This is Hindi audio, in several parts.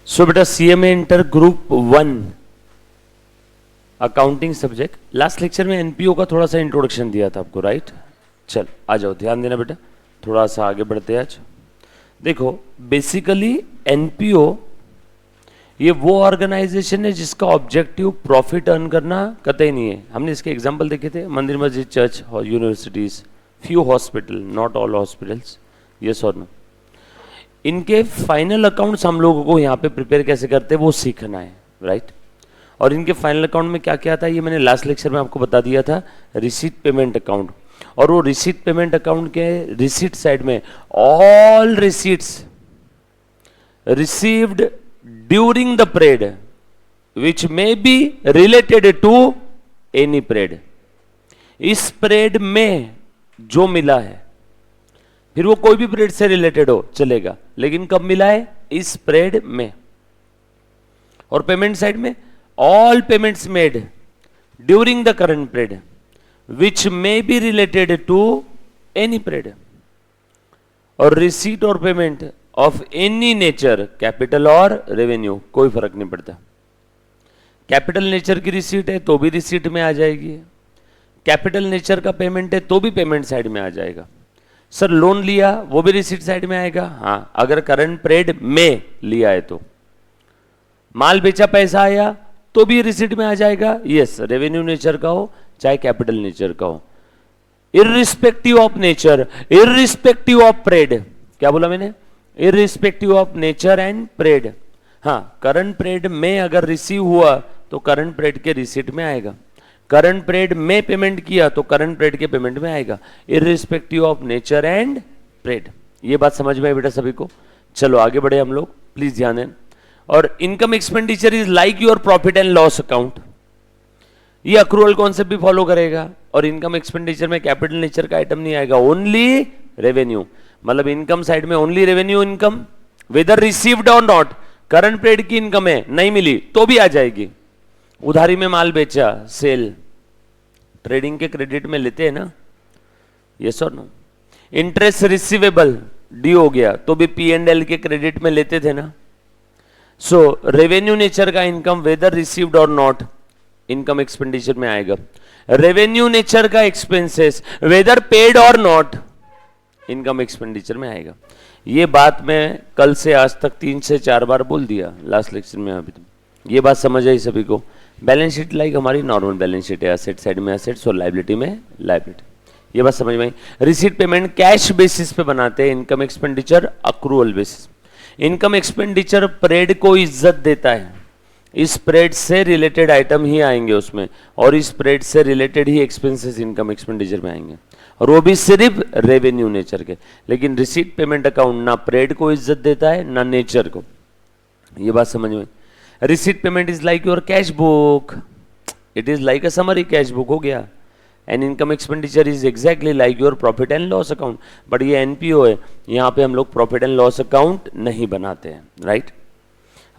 सो बेटा CMA inter group 1 accounting subject, last lecture में एनपीओ का थोड़ा सा इंट्रोडक्शन दिया था आपको, राइट? चल आ जाओ, ध्यान देना बेटा, थोड़ा सा आगे बढ़ते हैं आज। देखो बेसिकली एनपीओ ये वो ऑर्गेनाइजेशन है जिसका ऑब्जेक्टिव प्रॉफिट अर्न करना कतई नहीं है। हमने इसके एग्जांपल देखे थे, मंदिर मस्जिद church universities, few hospital, not all hospitals, yes और नो। इनके फाइनल अकाउंट्स हम लोगों को यहाँ पे प्रिपेयर कैसे करते हैं वो सीखना है, राइट? और इनके फाइनल अकाउंट में क्या क्या आता है ये मैंने लास्ट लेक्चर में आपको बता दिया था, रिसीट पेमेंट अकाउंट। और वो रिसीट पेमेंट अकाउंट के रिसीट साइड में all receipts received during the period which may be related to any period, इस परेड में जो मिला है, फिर वो कोई भी परेड से रिलेटेड हो चलेगा, लेकिन कब मिला है? इस परेड में। और पेमेंट साइड में all payments made during the current period which may be related to any period. और रिसीट और payment of any nature, capital और रेवेन्यू, कोई फर्क नहीं पड़ता। कैपिटल नेचर की रिसीट है तो भी रिसीट में आ जाएगी, कैपिटल नेचर का पेमेंट है तो भी पेमेंट साइड में आ जाएगा। सर लोन लिया वो भी रिसीट साइड में आएगा, हाँ अगर करंट परेड में लिया है तो। माल बेचा पैसा आया तो भी रिसीट में आ जाएगा, यस, रेवेन्यू नेचर का हो चाहे कैपिटल नेचर का हो, irrespective of nature, irrespective of parade. क्या बोला मैंने? Irrespective of nature and parade. हाँ, करंट परेड में अगर रिसीव हुआ तो करंट परेड के रिसीट में आएगा, करंट परेड में पेमेंट किया तो करंट परेड के पेमेंट में आएगा, irrespective of nature and parade. ये बात समझ में आई बेटा सभी को? चलो आगे बढ़े हम लोग, प्लीज ध्यान दें। और income expenditure is like your profit and loss account, ये अक्रूवल कॉन्सेप्ट भी फॉलो करेगा। और इनकम एक्सपेंडिचर में कैपिटल नेचर का आइटम नहीं आएगा, ओनली रेवेन्यू। मतलब इनकम साइड में only revenue income, whether received और नॉट। करंट पीरियड की इनकम है, नहीं मिली तो भी आ जाएगी। उधारी में माल बेचा, सेल, ट्रेडिंग के क्रेडिट में लेते हैं ना, यस और नो। इंटरेस्ट रिसीवेबल ड्यू हो गया तो भी P&L के क्रेडिट में लेते थे ना। सो रेवेन्यू नेचर का इनकम वेदर रिसीव्ड और नॉट इनकम एक्सपेंडिचर में आएगा। रेवेन्यू नेचर का एक्सपेंसेस वेदर पेड और नॉट इनकम एक्सपेंडिचर में आएगा। ये बात मैं कल से आज तक 3 से 4 बार बोल दिया लास्ट लेक्चर में। अभी तो ये बात समझ आई सभी को? बैलेंस शीट लाइक हमारी नॉर्मल बैलेंस शीट है, एसेट साइड में एसेट्स और लायबिलिटी में लायबिलिटी। ये बात समझ में आई? रिसीट पेमेंट कैश बेसिस पे बनाते हैं, income expenditure accrual basis. Income expenditure parade को इज्जत देता है, इस परेड से रिलेटेड आइटम ही आएंगे उसमें, और इस परेड से रिलेटेड ही एक्सपेंसेस इनकम एक्सपेंडिचर में आएंगे, और वो भी सिर्फ रेवेन्यू नेचर के। लेकिन रिसीट पेमेंट अकाउंट ना परेड को इज्जत देता है ना नेचर को। ये बात समझ में? Receipt payment is like your cash book, it is like a summary cash book हो गया। And income expenditure is exactly like your profit and loss account. But ये एनपीओ है, यहाँ पे हम लोग प्रॉफिट एंड लॉस अकाउंट नहीं बनाते हैं, राइट?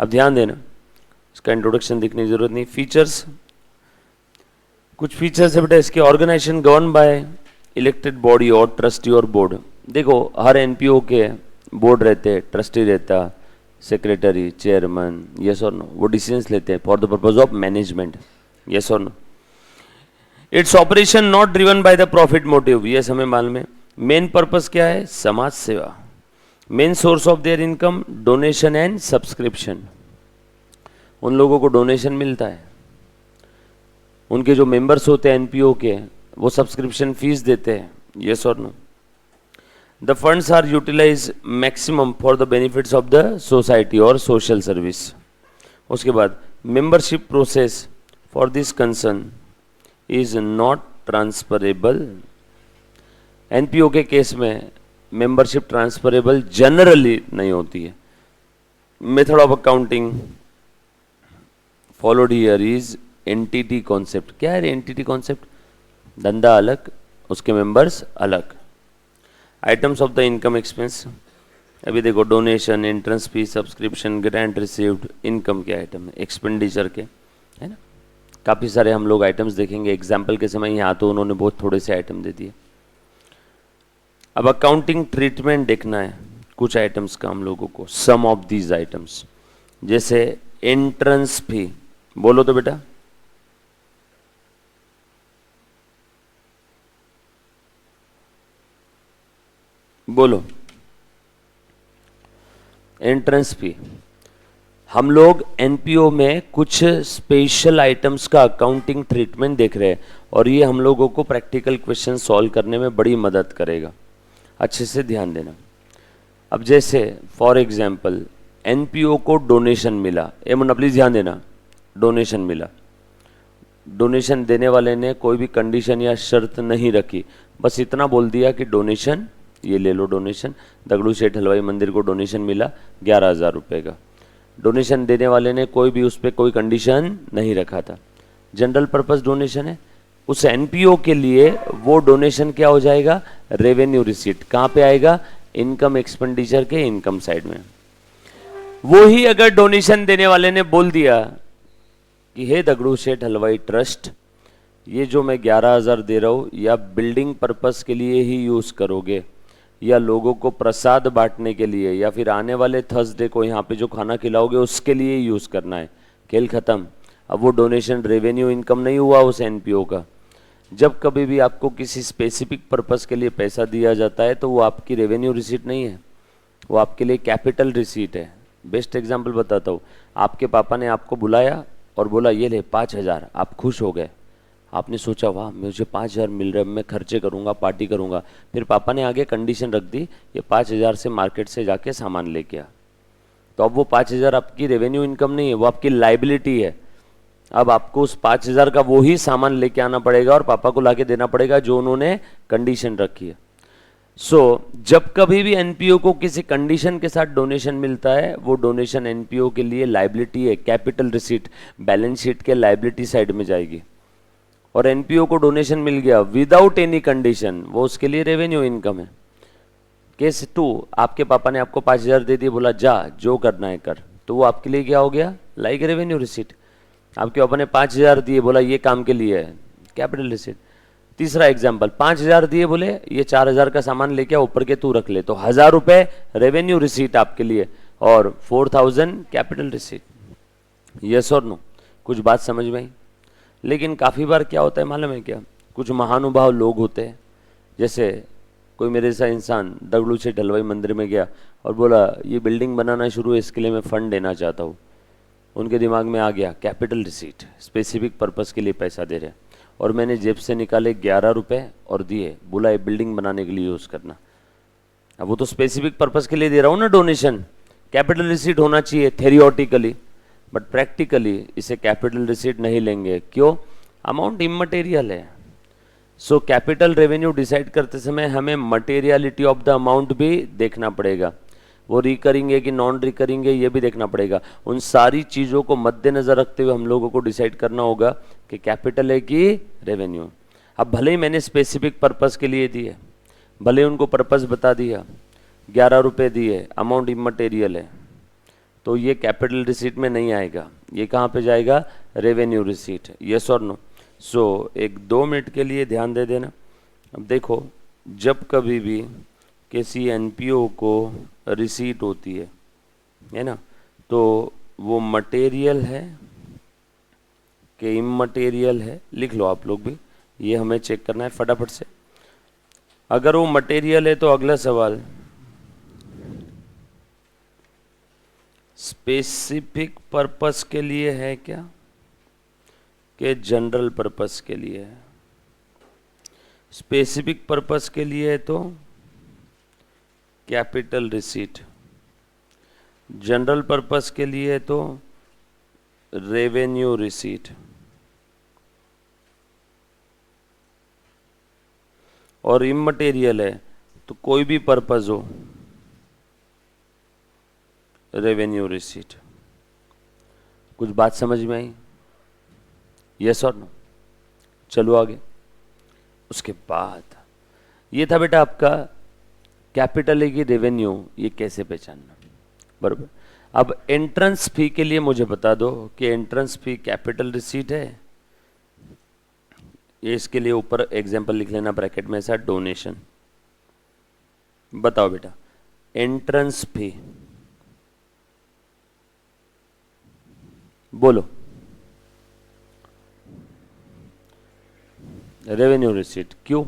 अब ध्यान देना, इसका इंट्रोडक्शन दिखने की जरूरत नहीं। फीचर्स, कुछ फीचर्स है बेटा इसके। Organisation govern by elected body और ट्रस्टी और बोर्ड। देखो हर एनपीओ के बोर्ड रहते हैं, ट्रस्टी रहता, सेक्रेटरी, चेयरमैन, यस और नो, वो डिसीजंस लेते हैं for the purpose of management, yes और no. It's operation not driven by the profit motive, yes हमें मालूम है। मेन पर्पस क्या है? समाज सेवा। Main source of their income donation and subscription. उन लोगों को डोनेशन मिलता है, उनके जो मेंबर्स होते हैं एनपीओ के वो सब्सक्रिप्शन फीस देते हैं, यस और no. The funds are utilise maximum for the benefits of the society और सोशल सर्विस। उसके बाद membership process for this concern is not transferable. NPO के केस में मेंबरशिप ट्रांसफरेबल जनरली नहीं होती है। Method of accounting followed here is entity concept. क्या है एंटिटी कॉन्सेप्ट? धंधा अलग, उसके मेंबर्स अलग। Items of the income expense, अभी देखो donation, entrance fee, subscription, grant received, income के आइटम है, एक्सपेंडिचर के, है ना। काफ़ी सारे हम लोग आइटम्स देखेंगे एग्जाम्पल के समय, यहाँ तो उन्होंने बहुत थोड़े से आइटम दे दिए। अब अकाउंटिंग ट्रीटमेंट देखना है कुछ आइटम्स का हम लोगों को, सम ऑफ दीज आइटम्स। जैसे एंट्रेंस फी, बोलो तो बेटा, बोलो। एंट्रेंस फी, हम लोग एनपीओ में कुछ स्पेशल आइटम्स का अकाउंटिंग ट्रीटमेंट देख रहे हैं और ये हम लोगों को प्रैक्टिकल क्वेश्चन सॉल्व करने में बड़ी मदद करेगा, अच्छे से ध्यान देना। अब जैसे फॉर एग्जांपल एनपीओ को डोनेशन मिला, ए मुन्ना प्लीज ध्यान देना, डोनेशन मिला, डोनेशन देने वाले ने कोई भी कंडीशन या शर्त नहीं रखी, बस इतना बोल दिया कि डोनेशन ये ले लो, डोनेशन दगड़ू सेठ हलवाई मंदिर को डोनेशन मिला 11,000 रुपये का। डोनेशन देने वाले ने कोई भी उस पर कोई कंडीशन नहीं रखा था, जनरल पर्पस डोनेशन है। उस एनपीओ के लिए वो डोनेशन क्या हो जाएगा, रेवेन्यू रिसीट। कहाँ पे आएगा, इनकम एक्सपेंडिचर के इनकम साइड में। वो ही अगर डोनेशन देने वाले ने बोल दिया कि हे दगड़ू सेठ हलवाई ट्रस्ट, ये जो मैं 11,000 दे रहा हूँ या बिल्डिंग पर्पस के लिए ही यूज़ करोगे या लोगों को प्रसाद बांटने के लिए या फिर आने वाले थर्सडे को यहाँ पे जो खाना खिलाओगे उसके लिए यूज़ करना है, खेल ख़त्म। अब वो डोनेशन रेवेन्यू इनकम नहीं हुआ उस एनपीओ का। जब कभी भी आपको किसी स्पेसिफिक पर्पस के लिए पैसा दिया जाता है तो वो आपकी रेवेन्यू रिसीट नहीं है, वो आपके लिए कैपिटल रिसीट है। बेस्ट एग्जाम्पल बताता हूँ, आपके पापा ने आपको बुलाया और बोला ये ले 5,000, आप खुश हो गए, आपने सोचा वाह मुझे 5,000 मिल रहा है, मैं खर्चे करूंगा, पार्टी करूंगा। फिर पापा ने आगे कंडीशन रख दी, ये 5,000 से मार्केट से जाके सामान लेके आ, तो अब वो 5,000 आपकी रेवेन्यू इनकम नहीं है, वो आपकी लाइबिलिटी है। अब आपको उस 5,000 का वो ही सामान लेके आना पड़ेगा और पापा को लाके देना पड़ेगा जो उन्होंने कंडीशन रखी है। जब कभी भी एनपीओ को किसी कंडीशन के साथ डोनेशन मिलता है, वो डोनेशन एनपीओ के लिए लाइबिलिटी है, कैपिटल रिसीट, बैलेंस शीट के लाइबिलिटी साइड में जाएगी। और एनपीओ को डोनेशन मिल गया विदाउट एनी कंडीशन, वो उसके लिए रेवेन्यू इनकम है। केस 2, आपके पापा ने आपको 5,000 दे दिए, बोला जा जो करना है कर, तो वो आपके लिए क्या हो गया, लाइक रेवेन्यू रिसीट। आपके पापा ने 5,000 दिए, बोला ये काम के लिए है, कैपिटल रिसीट। तीसरा एग्जाम्पल, 5,000 दिए, बोले ये 4,000 का सामान लेके ऊपर के तू रख ले, तो 1,000 रुपए रेवेन्यू रिसीट आपके लिए और 4,000 कैपिटल रिसीट। यस और नो, कुछ बात समझ में आई? लेकिन काफ़ी बार क्या होता है मालूम है क्या, कुछ महानुभाव लोग होते हैं, जैसे कोई मेरे जैसा इंसान दगड़ू से ढलवाई मंदिर में गया और बोला ये बिल्डिंग बनाना शुरू है, इसके लिए मैं फ़ंड देना चाहता हूँ। उनके दिमाग में आ गया कैपिटल रिसीट, स्पेसिफिक पर्पस के लिए पैसा दे रहे हैं, और मैंने जेब से निकाले 11 रुपये और दिए, बोला ये बिल्डिंग बनाने के लिए यूज़ करना। अब वो तो स्पेसिफिक पर्पस के लिए दे रहा हूँ ना डोनेशन, कैपिटल रिसीट होना चाहिए थेरियोटिकली, बट प्रैक्टिकली इसे कैपिटल रिसीट नहीं लेंगे। क्यों? अमाउंट इमटेरियल है। सो कैपिटल रेवेन्यू डिसाइड करते समय हमें मटेरियलिटी ऑफ द अमाउंट भी देखना पड़ेगा, वो रिकरिंग है कि नॉन रिकरिंग है ये भी देखना पड़ेगा। उन सारी चीज़ों को मद्देनजर रखते हुए हम लोगों को डिसाइड करना होगा कि कैपिटल है कि रेवेन्यू। अब भले ही मैंने स्पेसिफिक पर्पस के लिए दिए, भले उनको पर्पस बता दिया, 11 रुपये दिए, अमाउंट इमटेरियल है, तो ये कैपिटल रिसीट में नहीं आएगा, ये कहाँ पे जाएगा, रेवेन्यू रिसीट। यस और नो? सो एक 2 मिनट के लिए ध्यान दे देना। अब देखो, जब कभी भी किसी एनपीओ को रिसीट होती है ना, तो वो मटेरियल है कि इमटेरियल है, लिख लो आप लोग भी, ये हमें चेक करना है फटाफट से। अगर वो मटेरियल है तो अगला सवाल, स्पेसिफिक पर्पस के लिए है क्या कि जनरल पर्पस के लिए है? स्पेसिफिक पर्पस के लिए है तो कैपिटल रिसीट, जनरल पर्पस के लिए है तो रेवेन्यू रिसीट, और इमटेरियल है तो कोई भी पर्पस हो रेवेन्यू रिसीट। कुछ बात समझ में आई? यस और नो? चलो आगे। उसके बाद ये था बेटा आपका कैपिटल है कि रेवेन्यू, ये कैसे पहचानना, बरोबर। अब एंट्रेंस फी के लिए मुझे बता दो कि एंट्रेंस फी कैपिटल रिसीट है, ये इसके लिए ऊपर एग्जांपल लिख लेना ब्रैकेट में ऐसा, डोनेशन। बताओ बेटा, एंट्रेंस फी बोलो। Revenue receipt. क्यों?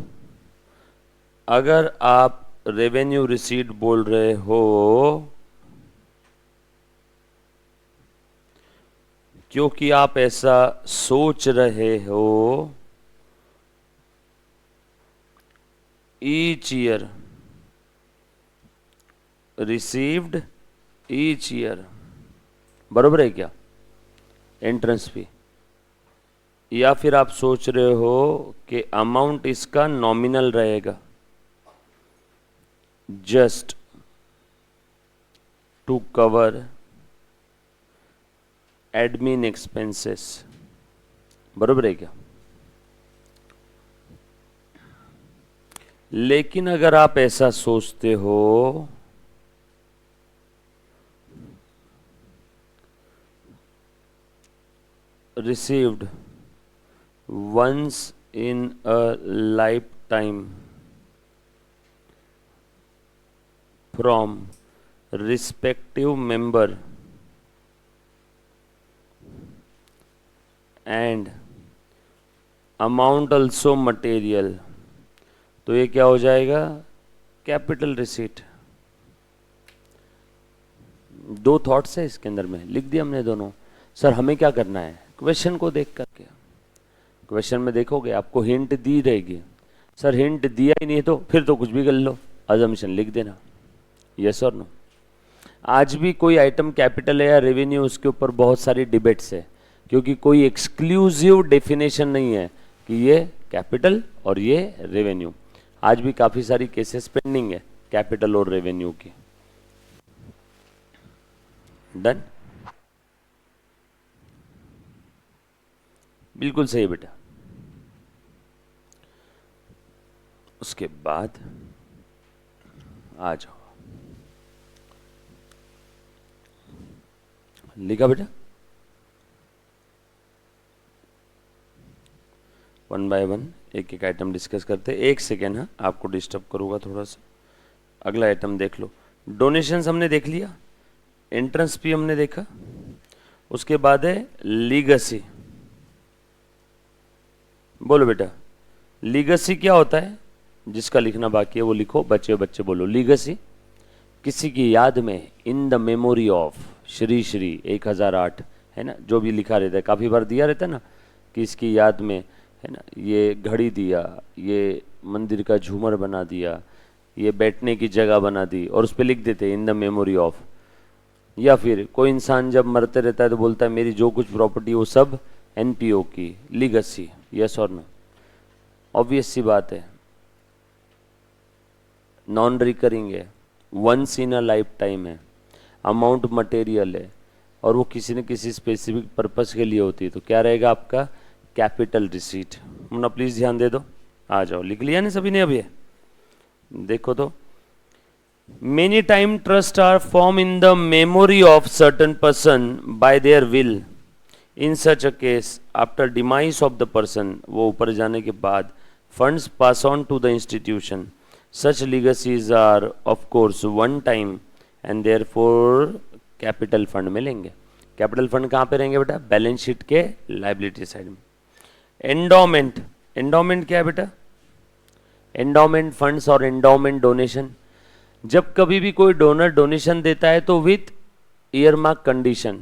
अगर आप रेवेन्यू रिसीट बोल रहे हो क्योंकि आप ऐसा सोच रहे हो each year received each year, बरोबर है क्या, एंट्रेंस फी, या फिर आप सोच रहे हो कि अमाउंट इसका नॉमिनल रहेगा just to cover admin expenses, बरोबर है क्या। लेकिन अगर आप ऐसा सोचते हो received once in a lifetime from respective member and amount also material, तो ये क्या हो जाएगा, कैपिटल रिसीट। दो थॉट्स है इसके अंदर में, लिख दिया हमने दोनों। सर हमें क्या करना है, क्वेश्चन को देख करके, क्वेश्चन में देखोगे आपको हिंट दी रहेगी। सर हिंट दिया ही नहीं तो फिर तो कुछ भी कर लो, अजम्पशन लिख देना, यस और नो। आज भी कोई आइटम कैपिटल है या रेवेन्यू, उसके ऊपर बहुत सारी डिबेट्स है, क्योंकि कोई एक्सक्लूसिव डेफिनेशन नहीं है कि ये कैपिटल और ये रेवेन्यू। आज भी काफी सारी केसेस पेंडिंग है कैपिटल और रेवेन्यू की। डन, बिल्कुल सही बेटा। उसके बाद आ जाओ, लिखा बेटा, वन बाय वन एक एक आइटम डिस्कस करते। एक सेकेंड, हाँ आपको डिस्टर्ब करूंगा थोड़ा सा। अगला आइटम देख लो, डोनेशंस हमने देख लिया, एंट्रेंस फी हमने देखा, उसके बाद है लीगेसी। बोलो बेटा, लीगेसी क्या होता है, जिसका लिखना बाकी है वो लिखो, बच्चे बच्चे बोलो। लीगेसी किसी की याद में, इन the memory of Shri Shri 1008, है ना, जो भी लिखा रहता है, काफ़ी बार दिया रहता है ना कि इसकी याद में, है ना, ये घड़ी दिया, ये मंदिर का झूमर बना दिया, ये बैठने की जगह बना दी, और उस पर लिख देते इन द मेमोरी ऑफ। या फिर कोई इंसान जब मरते रहता है तो बोलता है मेरी जो कुछ प्रॉपर्टी वो सब एनपीओ की, लीगेसी, यस और नो। ऑब्वियस सी बात है, नॉन रिकरिंग है, once in a life time है, अमाउंट मटेरियल है, और वो किसी न किसी स्पेसिफिक पर्पस के लिए होती है, तो क्या रहेगा आपका, कैपिटल रिसीट। मुन्ना प्लीज ध्यान दे दो, आ जाओ, लिख लिया नहीं सभी ने अभी, देखो तो। Many time trust are form in the memory of certain person by their will. In such a case after demise of the person, वो ऊपर जाने के बाद funds pass on to the institution. Such legacies are of course one time and therefore capital fund में लेंगे। कैपिटल फंड कहाँ पे रहेंगे बेटा, बैलेंस शीट के लाइबिलिटी साइड में। एंडोमेंट, एंडोमेंट क्या है बेटा, एंडोमेंट फंड्स और एंडोमेंट डोनेशन। जब कभी भी कोई डोनर डोनेशन देता है तो विथ ईयरमार्क कंडीशन,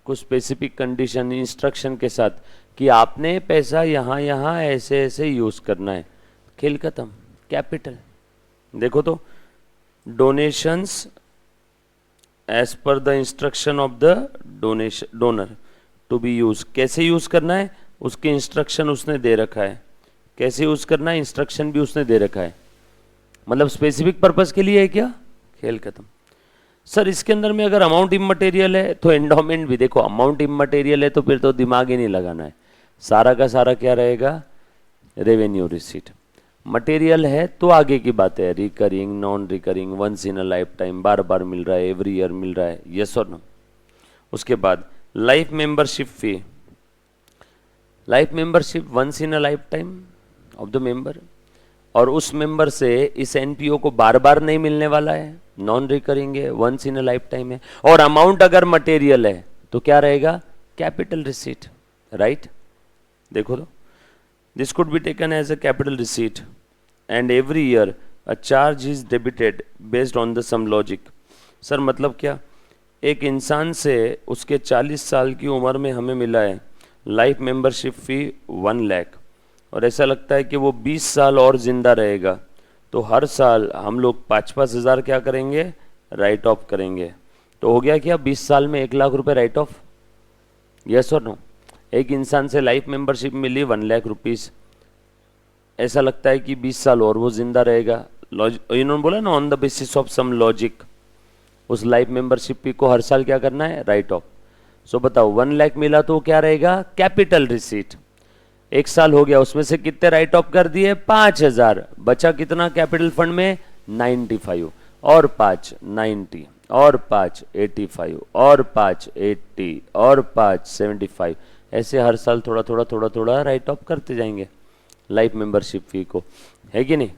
कुछ स्पेसिफिक कंडीशन इंस्ट्रक्शन के साथ कि आपने पैसा यहाँ यहाँ ऐसे ऐसे यूज करना है, खेल खत्म, कैपिटल। देखो तो, donations as per the instruction of the donation donor to be use, कैसे यूज करना है उसके इंस्ट्रक्शन उसने दे रखा है, कैसे यूज करना है इंस्ट्रक्शन भी उसने दे रखा है, मतलब स्पेसिफिक पर्पस के लिए है क्या, खेल खत्म। सर इसके अंदर में अगर अमाउंट इमटेरियल है तो एंडोमेंट भी, देखो अमाउंट इमटेरियल है तो फिर तो दिमाग ही नहीं लगाना है, सारा का सारा क्या रहेगा, रेवेन्यू रिसीट। मटेरियल है तो आगे की बात है, recurring, non recurring, once in a life time, बार बार मिल रहा है, एवरी ईयर मिल रहा है, यस और नो। उसके बाद life membership fee, life membership once in a life time of the member, और उस मेंबर से इस एनपीओ को बार बार नहीं मिलने वाला है, नॉन रिकरिंग है, once in a life time है। और अमाउंट अगर मटेरियल है तो क्या रहेगा, कैपिटल रिसीट, राइट? देखो तो, this could be taken as a capital receipt and every year a charge is debited based on the some logic. Sir मतलब क्या? एक इंसान से उसके 40 साल की उम्र में हमें मिला है लाइफ मेंबरशिप फी 1 लाख, और ऐसा लगता है कि वो 20 साल और जिंदा रहेगा, तो हर साल हम लोग 5-5 हज़ार क्या करेंगे? राइट ऑफ करेंगे। तो हो गया क्या 20 साल में 1 लाख रुपए राइट ऑफ? यस और नो? एक इंसान से लाइफ मेंबरशिप मिली 1 लाख रुपीस, ऐसा लगता है कि 20 साल और वो जिंदा रहेगा। इन्होंने बोला ना on the basis of some logic, उस लाइफ मेंबरशिप को हर साल क्या करना है? Right of. सो बताओ 1 लाख मिला तो क्या रहेगा? Capital receipt. 1 साल हो गया, उसमें से कितने राइट ऑफ कर दिए? 5,000। बचा कितना कैपिटल फंड में? 95, और 5 90, और 5 85, और 5 80, और 5 75। ऐसे हर साल थोड़ा थोड़ा थोड़ा थोड़ा राइट ऑफ करते जाएंगे लाइफ मेंबरशिप फी को, है कि नहीं?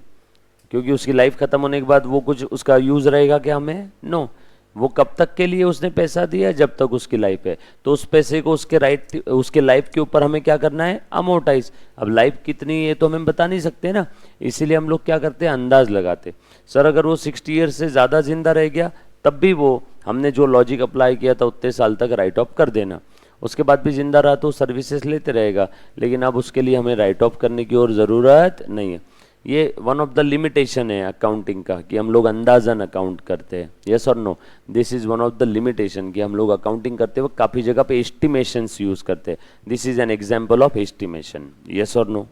क्योंकि उसकी लाइफ खत्म होने के बाद वो कुछ उसका यूज रहेगा क्या हमें? नो। वो कब तक के लिए उसने पैसा दिया? जब तक उसकी लाइफ है। तो उस पैसे को उसके लाइफ के ऊपर हमें क्या करना है? अमोर्टाइज। अब लाइफ कितनी है तो हमें बता नहीं सकते ना, इसीलिए हम लोग क्या करते हैं? अंदाज लगाते। सर अगर वो 60 ईयर से ज़्यादा जिंदा रह गया तब भी वो हमने जो लॉजिक अप्लाई किया था उतने साल तक राइट ऑफ कर देना। उसके बाद भी जिंदा रहा तो सर्विसेज लेते रहेगा, लेकिन अब उसके लिए हमें राइट ऑफ करने की और ज़रूरत नहीं है। ये वन ऑफ द लिमिटेशन है अकाउंटिंग का कि हम लोग अंदाजन अकाउंट करते हैं। यस और no? This is one of the limitation कि हम लोग अकाउंटिंग करते वक्त काफ़ी जगह पे एस्टिमेशंस यूज़ करते हैं। This is an example of estimation. Yes और नो?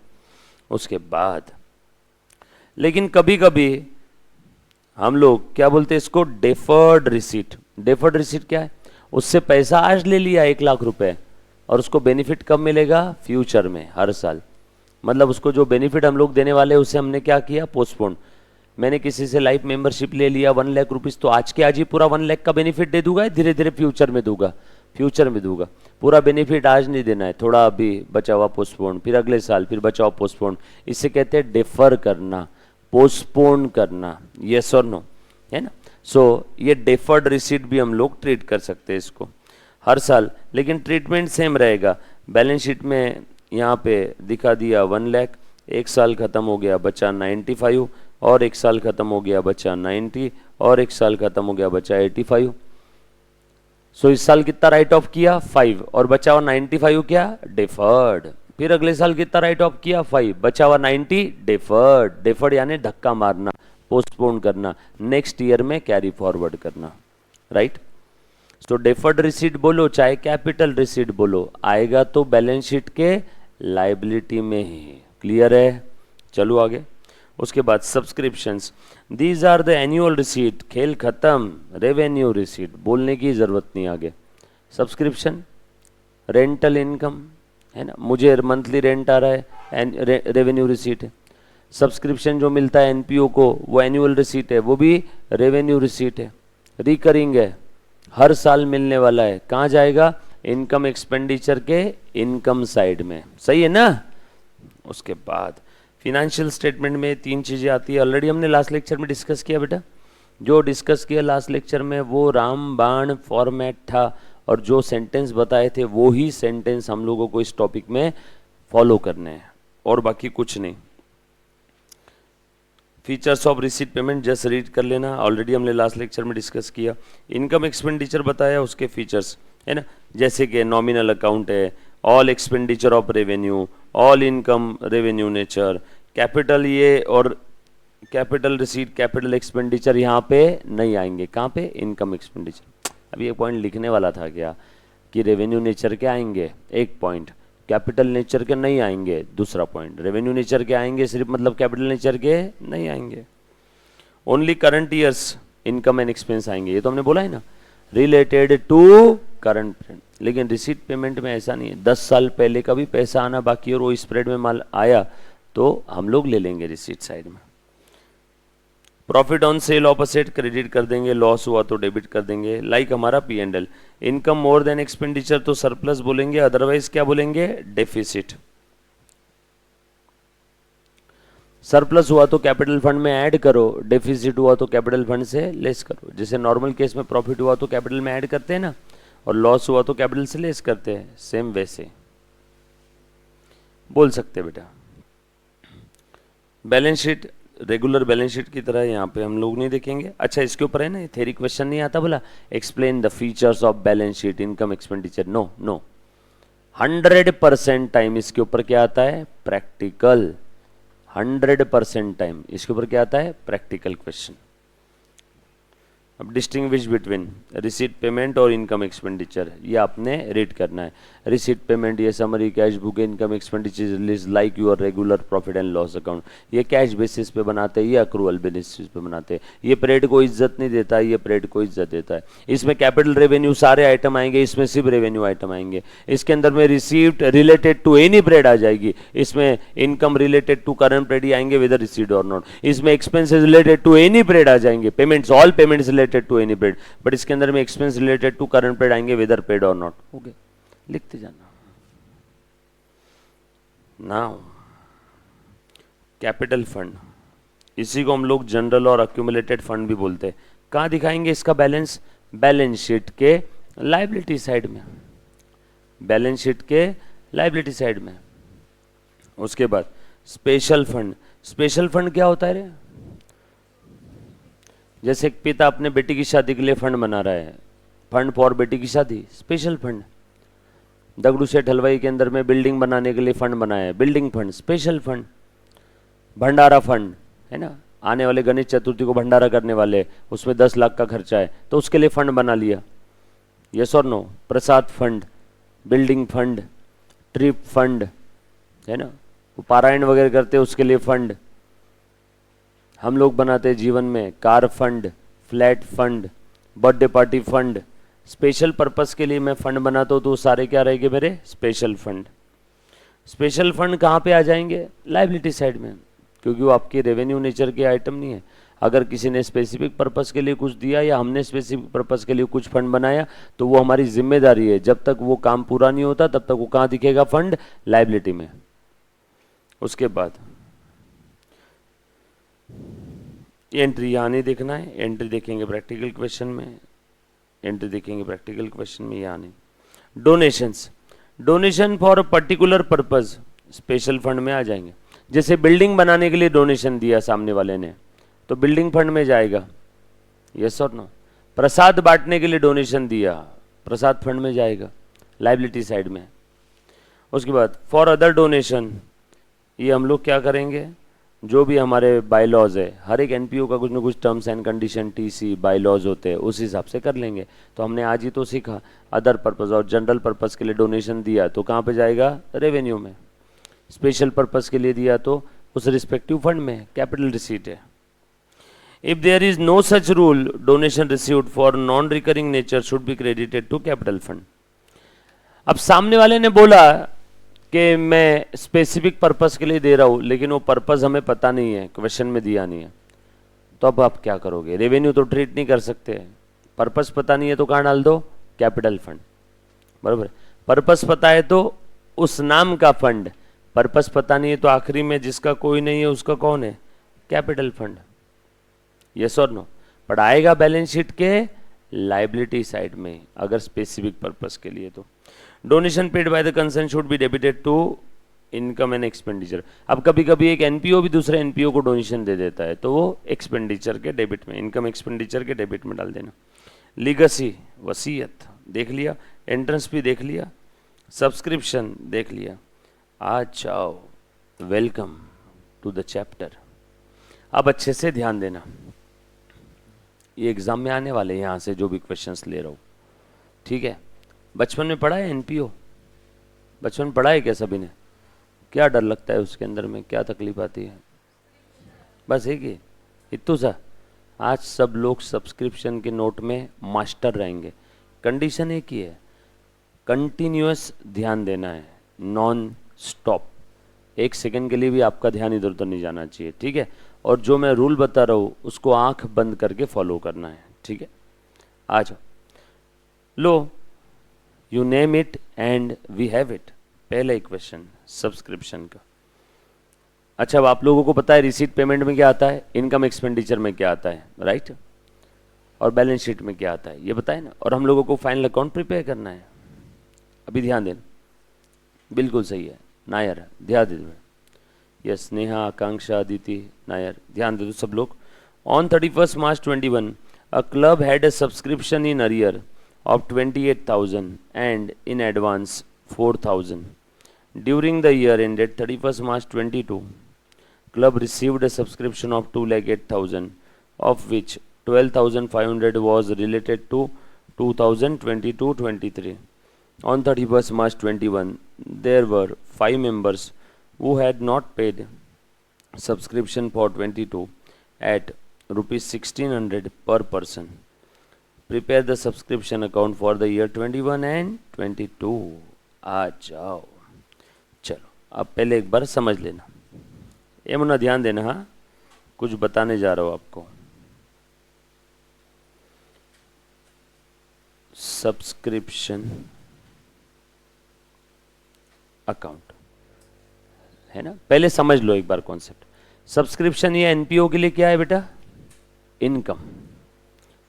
उसके बाद लेकिन कभी कभी हम लोग क्या बोलते हैं इसको? Deferred receipt. डेफर्ड रिसीट क्या है? उससे पैसा आज ले लिया 1 लाख रुपए, और उसको बेनिफिट कब मिलेगा? फ्यूचर में, हर साल। मतलब उसको जो बेनिफिट हम लोग देने वाले हैं उसे हमने क्या किया? पोस्टपोन। मैंने किसी से लाइफ मेंबरशिप ले लिया 1 लाख रुपीस, तो आज के आज ही पूरा 1 लाख का बेनिफिट दे दूंगा, धीरे धीरे फ्यूचर में दूंगा? फ्यूचर में दूंगा। पूरा बेनिफिट आज नहीं देना है, थोड़ा अभी बचा हुआ पोस्टपोन, फिर अगले साल, फिर बचा हुआ पोस्टपोन। इसे कहते हैं डेफर करना, पोस्टपोन करना। यस और नो? है ना? सो ये डेफर्ड रिसीट भी हम लोग ट्रीट कर सकते हैं इसको हर साल, लेकिन ट्रीटमेंट सेम रहेगा। बैलेंस शीट में यहाँ पे दिखा दिया 1 लाख, 1 साल खत्म हो गया बचा 95, और 1 साल खत्म हो गया बचा 90, और 1 साल खत्म हो गया बचा 85। सो इस साल कितना राइट ऑफ किया? 5, और बचा हुआ 95 क्या? डेफर्ड। फिर अगले साल कितना राइट ऑफ किया? 5, बचा हुआ 90 डेफर्ड। डेफर्ड यानी धक्का मारना, पोस्टपोन करना, नेक्स्ट ईयर में कैरी फॉरवर्ड करना, राइट? तो डेफर्ड रिसीट बोलो चाहे कैपिटल रिसीट बोलो, आएगा तो बैलेंस शीट के लायबिलिटी में ही। क्लियर है? चलो आगे। उसके बाद subscriptions, these are the annual receipt. खेल खत्म। रेवेन्यू रिसीट बोलने की जरूरत नहीं आगे। सब्सक्रिप्शन, रेंटल इनकम है ना, मुझे मंथली रेंट आ रहा है, रेवेन्यू रिसीट है। सब्सक्रिप्शन जो मिलता है एनपीओ को वो एनुअल रिसीट है, वो भी रेवेन्यू रिसीट है। रिकरिंग है, हर साल मिलने वाला है। कहाँ जाएगा? इनकम एक्सपेंडिचर के इनकम साइड में। सही है ना? उसके बाद फिनेंशियल स्टेटमेंट में 3 चीज़ें आती है। ऑलरेडी हमने लास्ट लेक्चर में डिस्कस किया बेटा। जो डिस्कस किया लास्ट लेक्चर में वो राम बाण फॉर्मेट था, और जो सेंटेंस बताए थे वो ही सेंटेंस हम लोगों को इस टॉपिक में फॉलो करने हैं, और बाकी कुछ नहीं। Features of receipt payment just read कर लेना, ऑलरेडी हमने लास्ट लेक्चर में डिस्कस किया। इनकम एक्सपेंडिचर बताया, उसके फीचर्स है ना, जैसे कि नॉमिनल अकाउंट है, all expenditure of revenue, all income revenue nature, capital ये और कैपिटल रिसीट कैपिटल एक्सपेंडिचर यहाँ पे नहीं आएंगे। कहाँ पे? Income expenditure. अभी एक पॉइंट लिखने वाला था क्या कि रेवेन्यू नेचर के आएंगे, एक पॉइंट, कैपिटल नेचर के नहीं आएंगे, दूसरा पॉइंट, रेवेन्यू नेचर के आएंगे सिर्फ, मतलब कैपिटल नेचर के नहीं आएंगे। Only current years income and expense आएंगे, ये तो हमने बोला है ना, रिलेटेड टू करंट। लेकिन रिसीट पेमेंट में ऐसा नहीं है, 10 साल पहले का भी पैसा आना बाकी और वो स्प्रेड में माल आया तो हम लोग ले लेंगे रिसीट साइड में। Profit on sale of asset credit कर देंगे, लॉस हुआ तो डेबिट कर देंगे, लाइक हमारा P&L। Income more than expenditure तो सरप्लस बोलेंगे, अदरवाइज क्या बोलेंगे? डेफिसिट। सरप्लस हुआ तो कैपिटल फंड में ऐड करो, डेफिसिट हुआ तो कैपिटल फंड से लेस करो। जैसे नॉर्मल केस में प्रॉफिट हुआ तो कैपिटल में ऐड करते हैं ना, और लॉस हुआ तो कैपिटल से लेस करते हैं, सेम वैसे बोल सकते हैं बेटा। Balance sheet regular balance sheet की तरह यहाँ पे हम लोग नहीं देखेंगे। अच्छा इसके ऊपर है ना थ्योरी क्वेश्चन नहीं आता, बोला explain the features of balance sheet income expenditure, no no 100% time इसके ऊपर क्या आता है, प्रैक्टिकल। 100% टाइम इसके ऊपर क्या आता है, प्रैक्टिकल क्वेश्चन। अब डिस्टिंग्विश बिटवीन रिसीट पेमेंट और इनकम एक्सपेंडिचर, ये आपने रीड करना है। रिसीट पेमेंट ये summary cash book, income expenditure list like your regular profit and loss account, ये कैश बेसिस पे बनाते हैं, ये अक्रूवल बेसिस पे बनाते हैं। ये परेड को इज्जत नहीं देता है, ये परेड को इज्जत देता है। इसमें कैपिटल रेवेन्यू सारे आइटम आएंगे, इसमें सिर्फ रेवेन्यू आइटम आएंगे। इसके अंदर में received related to any period आ जाएगी, इसमें income related to current period ही आएंगे वेदर रिसीव्ड और नॉट। इसमें expenses related to any period आ जाएंगे, payments all payments related to any period, but इसके अंदर में expense related to current period आएंगे वेदर पेड और नॉट। ओके लिखते जाना। नाउ कैपिटल फंड, इसी को हम लोग जनरल और अक्यूमुलेटेड फंड भी बोलते हैं। कहां दिखाएंगे इसका बैलेंस, बैलेंस शीट के लायबिलिटी साइड में, बैलेंस शीट के लायबिलिटी साइड में। उसके बाद स्पेशल फंड, स्पेशल फंड क्या होता है रे, जैसे एक पिता अपने बेटी की शादी के लिए फंड बना रहा है, फंड फॉर बेटी की शादी, स्पेशल फंड। दगड़ू सेठ हलवाई के अंदर में बिल्डिंग बनाने के लिए फंड बनाया है, बिल्डिंग फंड, स्पेशल फंड। भंडारा फंड है ना, आने वाले गणेश चतुर्थी को भंडारा करने वाले, उसमें 10 लाख का खर्चा है तो उसके लिए फंड बना लिया, यस और no. Prasad fund, building fund, trip fund है ना, वो पारायण वगैरह करते हैं उसके लिए फंड। हम लोग बनाते हैं जीवन में car fund, flat fund, birthday party fund. Special purpose के लिए मैं फंड बनाता हूँ तो सारे क्या रहेंगे मेरे, स्पेशल फंड। स्पेशल फंड कहाँ पे आ जाएंगे, लायबिलिटी साइड में, क्योंकि वो आपके रेवेन्यू नेचर के आइटम नहीं है। अगर किसी ने स्पेसिफिक पर्पस के लिए कुछ दिया या हमने स्पेसिफिक पर्पस के लिए कुछ फंड बनाया तो वो हमारी जिम्मेदारी है, जब तक वो काम पूरा नहीं होता तब तक वो कहाँ दिखेगा, फंड लायबिलिटी में। उसके बाद एंट्री यहाँ नहीं देखना है, एंट्री देखेंगे प्रैक्टिकल क्वेश्चन में, एंट्री देखेंगे प्रैक्टिकल क्वेश्चन में, यहाँ नहीं। Donations, donation for a particular purpose special fund में आ जाएंगे। जैसे बिल्डिंग बनाने के लिए डोनेशन दिया सामने वाले ने तो बिल्डिंग फंड में जाएगा, यस और नो। प्रसाद बांटने के लिए डोनेशन दिया, प्रसाद फंड में जाएगा, लायबिलिटी साइड में। उसके बाद फॉर अदर डोनेशन, ये हम लोग क्या करेंगे, जो भी हमारे बायलॉज है, हर एक एनपीओ का कुछ ना कुछ terms and condition, TC bylaws होते हैं, उस हिसाब से कर लेंगे। तो हमने आज ही तो सीखा, अदर पर्पस और जनरल पर्पस के लिए डोनेशन दिया तो कहाँ पे जाएगा, रेवेन्यू में। स्पेशल पर्पस के लिए दिया तो उस रिस्पेक्टिव फंड में, कैपिटल रिसीट है। If there is no such rule, donation received for non recurring nature should be credited to capital fund. अब सामने वाले ने बोला कि मैं स्पेसिफिक पर्पस के लिए दे रहा हूं, लेकिन वो पर्पस हमें पता नहीं है, क्वेश्चन में दिया नहीं है, तो अब आप क्या करोगे, रेवेन्यू तो ट्रीट नहीं कर सकते, पर्पस पता नहीं है तो कहाँ डाल दो, कैपिटल फंड, बराबर। पर्पस पता है तो उस नाम का फंड, पर्पस पता नहीं है तो आखिरी में जिसका कोई नहीं है उसका कौन है, कैपिटल फंड, यस और नो। पर आएगा बैलेंस शीट के लायबिलिटी साइड में अगर स्पेसिफिक पर्पस के लिए। तो donation paid by the concern should be debited to income and expenditure. अब कभी कभी एक एनपीओ भी दूसरे एनपीओ को डोनेशन दे देता है तो वो एक्सपेंडिचर के डेबिट में, इनकम एक्सपेंडिचर के डेबिट में डाल देना। लीगेसी, वसीयत देख लिया, एंट्रेंस भी देख लिया, सब्सक्रिप्शन देख लिया। आज जाओ, वेलकम टू द चैप्टर। अब अच्छे से ध्यान देना, ये एग्जाम में आने वाले यहाँ से जो भी क्वेश्चंस ले रहा हूँ, ठीक है। बचपन में पढ़ा है एनपीओ, बचपन में पढ़ा है क्या सभी ने, क्या डर लगता है उसके अंदर में, क्या तकलीफ आती है, बस एक ही इतू सा। आज सब लोग सब्सक्रिप्शन के नोट में मास्टर रहेंगे, कंडीशन एक ही है, कंटिन्यूअस ध्यान देना है, नॉन स्टॉप, एक सेकंड के लिए भी आपका ध्यान इधर उधर नहीं जाना चाहिए, ठीक है। और जो मैं रूल बता रहा हूँ उसको आंख बंद करके फॉलो करना है, ठीक है। आ जाओ, लो, you name it and we have it. पहला ही क्वेश्चन सब्सक्रिप्शन का। अच्छा, अब आप लोगों को पता है रिसीट पेमेंट में क्या आता है, इनकम एक्सपेंडिचर में क्या आता है, राइट। और बैलेंस शीट में क्या आता है ये बताए ना, और हम लोगों को फाइनल अकाउंट प्रिपेयर करना है। अभी ध्यान देना, बिल्कुल सही है नायर, ध्यान दे दो। यस, स्नेहा, आकांक्षा, अदिति, नायर, ध्यान दे दो सब लोग। On 31st March 21 a club had a subscription in arrear of 28,000 and in advance 4,000. During the year ended 31st March 22, club received a subscription of 2,08,000, of which 12,500 was related to 2022-23. On 31st March 21, there were 5 members who had not paid subscription for 22 at rupees 1600 per person. Prepare the subscription account for the year 21 and 22. आ जाओ, चलो अब पहले एक बार समझ लेना, ये मुन्ना ध्यान देना। हाँ, कुछ बताने जा रहा हूँ आपको। सब्सक्रिप्शन अकाउंट है ना, पहले समझ लो एक बार कॉन्सेप्ट। सब्सक्रिप्शन ये एनपीओ के लिए क्या है बेटा? इनकम,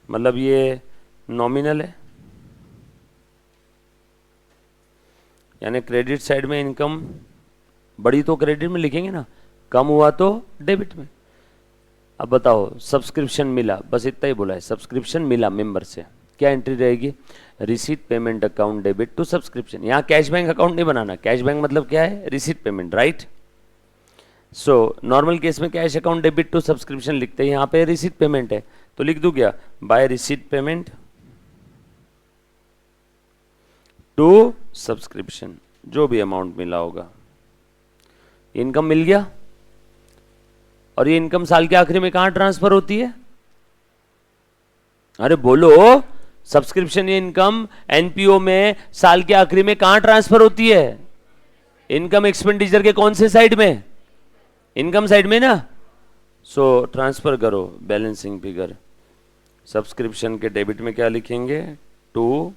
मतलब ये नॉमिनल है, यानी क्रेडिट साइड में इनकम बढ़ी तो क्रेडिट में लिखेंगे ना, कम हुआ तो डेबिट में। अब बताओ, सब्सक्रिप्शन मिला, बस इतना ही बोला है, सब्सक्रिप्शन मिला मेंबर से, क्या एंट्री रहेगी? Receipt payment account debit to subscription. यहाँ कैश बैंक अकाउंट नहीं बनाना, कैश बैंक मतलब क्या है? Receipt payment, right. So normal case में cash account debit to subscription लिखते हैं, यहाँ पे रिसीट पेमेंट है तो लिख दूं क्या? By receipt payment to subscription, जो भी अमाउंट मिला होगा। इनकम मिल गया, और ये इनकम साल के आखिरी में कहां ट्रांसफर होती है? अरे बोलो, सब्सक्रिप्शन ये इनकम एनपीओ में साल के आखिरी में कहां ट्रांसफर होती है? इनकम एक्सपेंडिचर के कौन से साइड में? इनकम साइड में ना। सो ट्रांसफर करो बैलेंसिंग फिगर, सब्सक्रिप्शन के डेबिट में क्या लिखेंगे? To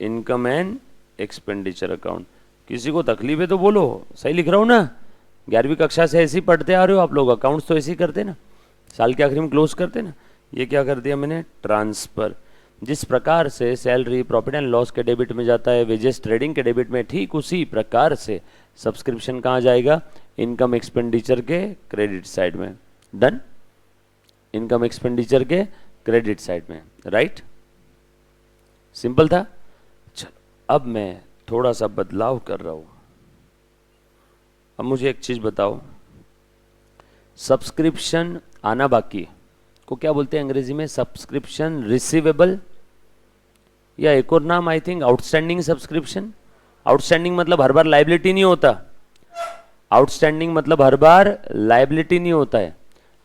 income and expenditure account. किसी को तकलीफ है तो बोलो, सही लिख रहा हूं ना? 11वीं कक्षा से ऐसे ही पढ़ते आ रहे हो आप लोग, अकाउंट्स तो ऐसे ही करते ना, साल के आखिरी में क्लोज करते ना। ये क्या कर दिया मैंने? ट्रांसफर। जिस प्रकार से सैलरी प्रॉफिट एंड लॉस के डेबिट में जाता है, वेजेस ट्रेडिंग के डेबिट में, ठीक उसी प्रकार से सब्सक्रिप्शन कहाँ जाएगा? इनकम एक्सपेंडिचर के क्रेडिट साइड में। डन, इनकम एक्सपेंडिचर के क्रेडिट साइड में, राइट। सिंपल था। चलो अब मैं थोड़ा सा बदलाव कर रहा हूं। अब मुझे एक चीज बताओ, सब्सक्रिप्शन आना बाकी को क्या बोलते हैं अंग्रेजी में? सब्सक्रिप्शन रिसीवेबल, या एक और नाम I think outstanding subscription. Outstanding मतलब हर बार लाइबिलिटी नहीं होता, आउटस्टैंडिंग मतलब हर बार लाइबिलिटी नहीं होता है।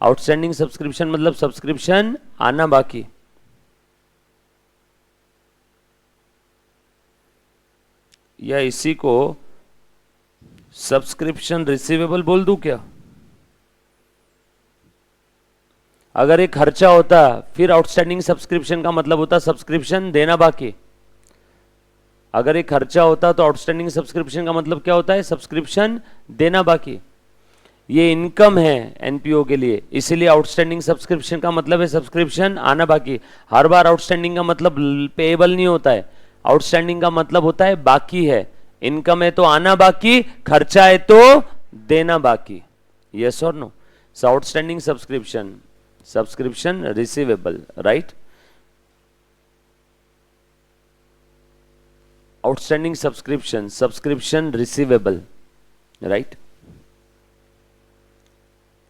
आउटस्टैंडिंग सब्सक्रिप्शन मतलब सब्सक्रिप्शन आना बाकी। या इसी को सब्सक्रिप्शन रिसीवेबल बोल दूं क्या? अगर एक खर्चा होता फिर आउटस्टैंडिंग सब्सक्रिप्शन का मतलब होता सब्सक्रिप्शन देना बाकी। अगर एक खर्चा होता तो आउटस्टैंडिंग सब्सक्रिप्शन का मतलब क्या होता है? सब्सक्रिप्शन देना बाकी। ये इनकम है एनपीओ के लिए, इसीलिए आउटस्टैंडिंग सब्सक्रिप्शन का मतलब है सब्सक्रिप्शन आना बाकी। हर बार आउटस्टैंडिंग का मतलब पेएबल नहीं होता है, आउटस्टैंडिंग का मतलब होता है बाकी है। इनकम है तो आना बाकी, खर्चा है तो देना बाकी। यस और no? So outstanding subscription, subscription receivable, right. Outstanding subscription, subscription receivable, right.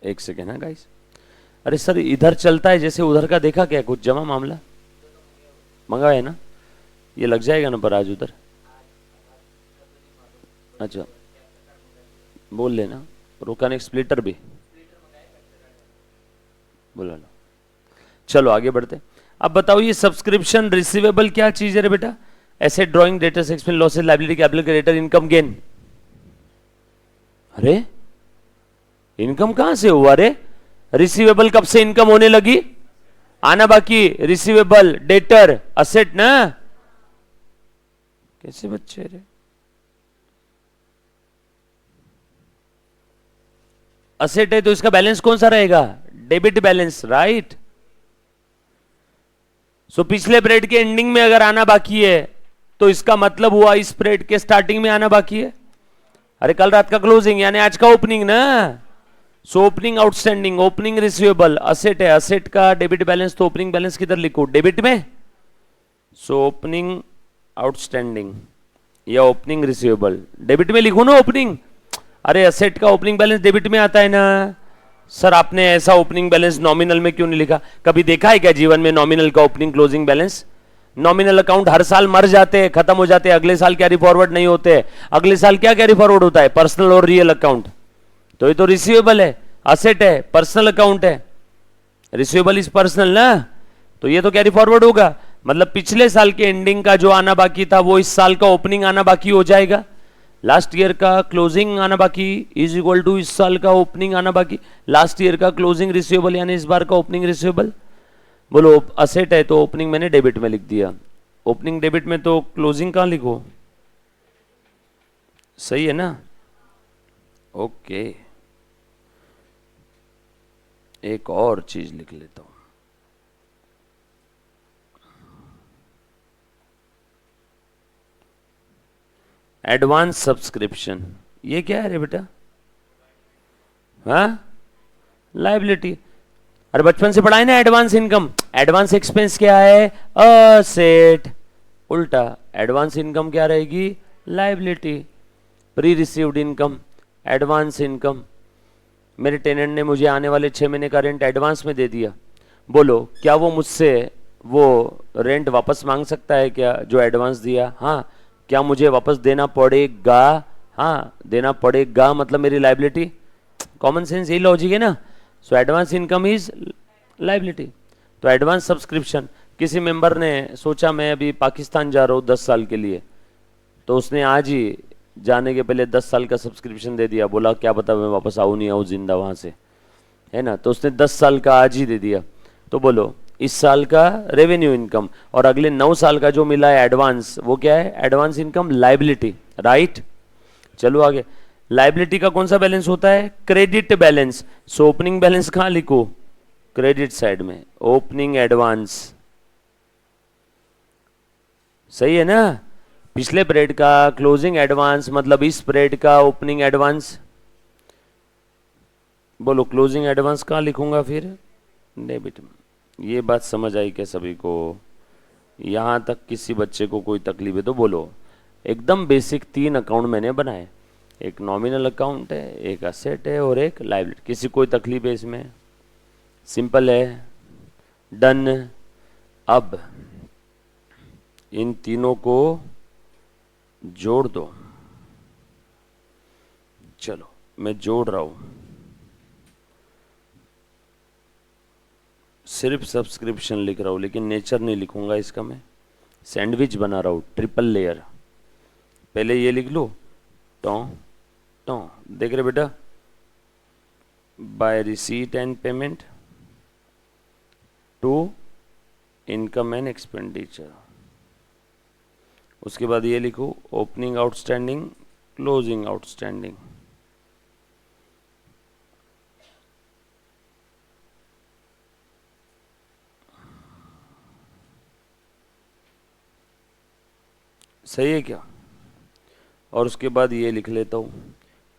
एक सेकेंड है गाइस। अरे सर इधर चलता है जैसे उधर का देखा क्या? कुछ जमा मामला मंगा है ना? ये लग जाएगा ना पर आज उधर? अच्छा बोल लेना। रोकाने स्प्लिटर भी बोला लो। चलो आगे बढ़ते। अब बताओ ये सब्सक्रिप्शन रिसीवेबल क्या चीज है रे बेटा? Asset, drawing, debtors, expense, losses, liability, capital creditor, income, gain. अरे इनकम कहां से हुआ रे? रिसीवेबल कब से इनकम होने लगी? आना बाकी, रिसीवेबल, डेटर, असेट ना। कैसे बच्चे रे? असेट है तो इसका बैलेंस कौन सा रहेगा? Debit balance, right. सो पिछले पीरियड के एंडिंग में अगर आना बाकी है तो इसका मतलब हुआ इस पीरियड के स्टार्टिंग में आना बाकी है। अरे कल रात का क्लोजिंग यानी आज का ओपनिंग ना। सो opening outstanding, opening receivable asset है, असेट का डेबिट बैलेंस, तो ओपनिंग बैलेंस किधर लिखो? डेबिट में। सो ओपनिंग आउटस्टैंडिंग या ओपनिंग रिसीवेबल डेबिट में लिखो ना ओपनिंग। अरे असेट का ओपनिंग बैलेंस डेबिट में आता है ना। सर आपने ऐसा ओपनिंग बैलेंस नॉमिनल में क्यों नहीं लिखा? कभी देखा है क्या जीवन में नॉमिनल का opening closing balance? Nominal account हर साल मर जाते हैं, खत्म हो जाते हैं, अगले साल कैरी फॉरवर्ड नहीं होते। अगले साल क्या कैरी फॉरवर्ड होता है? पर्सनल और रियल अकाउंट। तो ये तो रिसीवेबल है, असेट है, पर्सनल अकाउंट है। रिसीवेबल इज पर्सनल ना, तो ये तो कैरी फॉरवर्ड होगा। मतलब पिछले साल के एंडिंग का जो आना बाकी था वो इस साल का ओपनिंग आना बाकी हो जाएगा। लास्ट ईयर का क्लोजिंग आना बाकी इज इक्वल टू इस साल का ओपनिंग आना बाकी। लास्ट ईयर का क्लोजिंग रिसीवेबल यानी इस बार का ओपनिंग रिसीवेबल। बोलो असेट है तो ओपनिंग मैंने डेबिट में लिख दिया, ओपनिंग डेबिट में तो क्लोजिंग कहां लिखो? सही है ना? ओके, एक और चीज लिख लेता हूं। एडवांस सब्सक्रिप्शन, ये क्या है रे बेटा? हाँ, लायबिलिटी। अरे बचपन से पढ़ा है ना एडवांस इनकम। एडवांस एक्सपेंस क्या है? असेट। उल्टा एडवांस इनकम क्या रहेगी? Liability. Pre received income, advance income. मेरे टेनेंट ने मुझे आने वाले 6 महीने का रेंट एडवांस में दे दिया। बोलो क्या वो मुझसे वो रेंट वापस मांग सकता है क्या जो एडवांस दिया? हाँ। क्या मुझे वापस देना पड़ेगा? हाँ देना पड़ेगा, मतलब मेरी लायबिलिटी। कॉमन सेंस यही लॉजिक है ना। So advance income is liability. तो एडवांस सब्सक्रिप्शन, किसी मेंबर ने सोचा मैं अभी पाकिस्तान जा रहा हूँ 10 साल के लिए, तो उसने आज ही जाने के पहले 10 साल का सब्सक्रिप्शन दे दिया। बोला क्या पता मैं वापस आऊँ नहीं आऊँ जिंदा वहाँ से, है ना। तो उसने 10 साल का आज ही दे दिया। तो बोलो इस साल का रेवेन्यू इनकम और अगले 9 साल का जो मिला है एडवांस, वो क्या है? Advance income liability, right. चलो आगे। लायबिलिटी का कौन सा बैलेंस होता है? Credit balance. So opening balance कहां लिखो? क्रेडिट साइड में, ओपनिंग एडवांस। सही है ना? पिछले पीरियड का क्लोजिंग एडवांस मतलब इस पीरियड का ओपनिंग एडवांस। बोलो क्लोजिंग एडवांस कहां लिखूंगा फिर? डेबिट में। ये बात समझ आई क्या सभी को? यहां तक किसी बच्चे को कोई तकलीफ है तो बोलो। एकदम बेसिक 3 अकाउंट मैंने बनाए, एक नॉमिनल अकाउंट है, एक असेट है और एक लायबिलिटी। किसी कोई तकलीफ है इसमें? सिंपल है, डन। अब इन तीनों को जोड़ दो। चलो मैं जोड़ रहा हूं, सिर्फ सब्सक्रिप्शन लिख रहा हूं लेकिन नेचर नहीं लिखूंगा इसका। मैं सैंडविच बना रहा हूं, ट्रिपल लेयर। पहले ये लिख लो, टॉ टॉ। देख रहे बेटा? By receipt and payment to income and expenditure. उसके बाद ये लिखो ओपनिंग आउटस्टैंडिंग, क्लोजिंग आउटस्टैंडिंग। सही है क्या? और उसके बाद ये लिख लेता हूं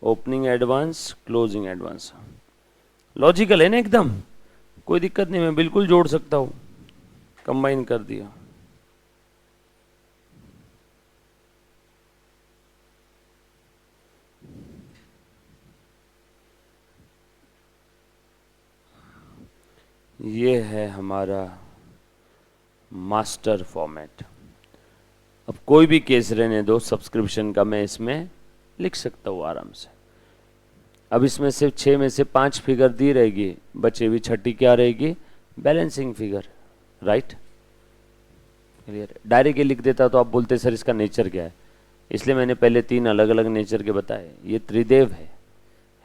opening advance, closing advance. Logical है ना एकदम, कोई दिक्कत नहीं, मैं बिल्कुल जोड़ सकता हूं। कंबाइन कर दिया। ये है हमारा मास्टर फॉर्मेट। अब कोई भी केस रहने दो सब्सक्रिप्शन का, मैं इसमें लिख सकता हूँ आराम से। अब इसमें सिर्फ 6 में से 5 फिगर दी रहेगी, बचे हुई छठी क्या रहेगी? Balancing figure, right. Clear? Direct लिख देता तो आप बोलते सर इसका नेचर क्या है, इसलिए मैंने पहले 3 अलग अलग नेचर के बताए। ये त्रिदेव है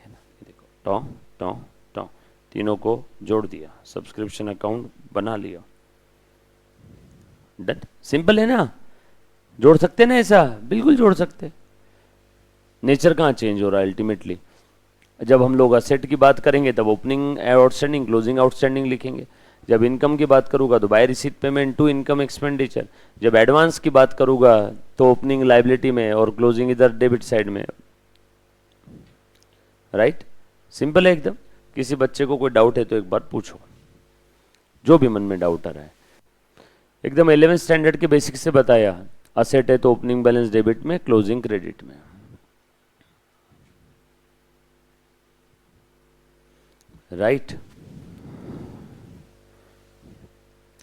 ना? देखो टॉ टॉ टॉ, तीनों को जोड़ दिया, सब्सक्रिप्शन अकाउंट बना लिया। डन। सिंपल है ना? जोड़ सकते ना ऐसा? बिल्कुल जोड़ सकते। नेचर कहाँ चेंज हो रहा है अल्टीमेटली? जब हम लोग असेट की बात करेंगे तब ओपनिंग आउटस्टैंडिंग, क्लोजिंग आउटस्टैंडिंग लिखेंगे। जब इनकम की बात करूंगा तो by receipt payment to income expenditure, जब एडवांस की बात करूंगा तो ओपनिंग लाइबिलिटी में और क्लोजिंग इधर डेबिट साइड में। राइट, सिंपल है एकदम। किसी बच्चे को कोई डाउट है तो एक बार पूछो, जो भी मन में डाउट आ रहा है। एकदम 11th स्टैंडर्ड के बेसिक से बताया। असेट है तो ओपनिंग बैलेंस डेबिट में, क्लोजिंग क्रेडिट में। राइट,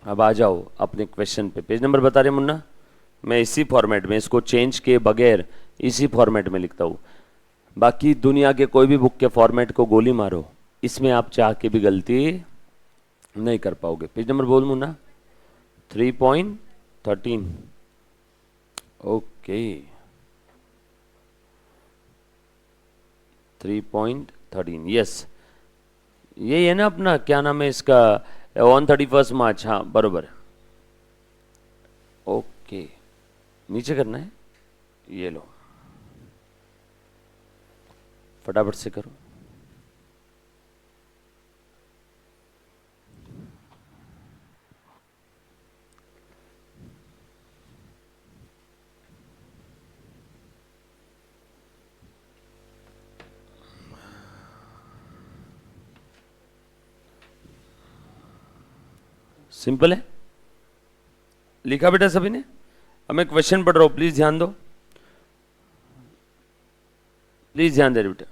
अब आ जाओ अपने क्वेश्चन पे। पेज नंबर बता रहे मुन्ना, मैं इसी फॉर्मेट में, इसको चेंज किए बगैर इसी फॉर्मेट में लिखता हूं। बाकी दुनिया के कोई भी बुक के फॉर्मेट को गोली मारो, इसमें आप चाह के भी गलती नहीं कर पाओगे। पेज नंबर बोल मुन्ना। 3.13। Okay, 3.13, yes. ये है ना अपना, क्या नाम है इसका, ऑन 31 मार्च। हाँ बरोबर है। ओके, नीचे करना है, ये लो फटाफट से करो। सिंपल है, लिखा बेटा सभी ने? अब मैं क्वेश्चन पढ़ रहा हूं, प्लीज ध्यान दो, प्लीज ध्यान दे बेटा।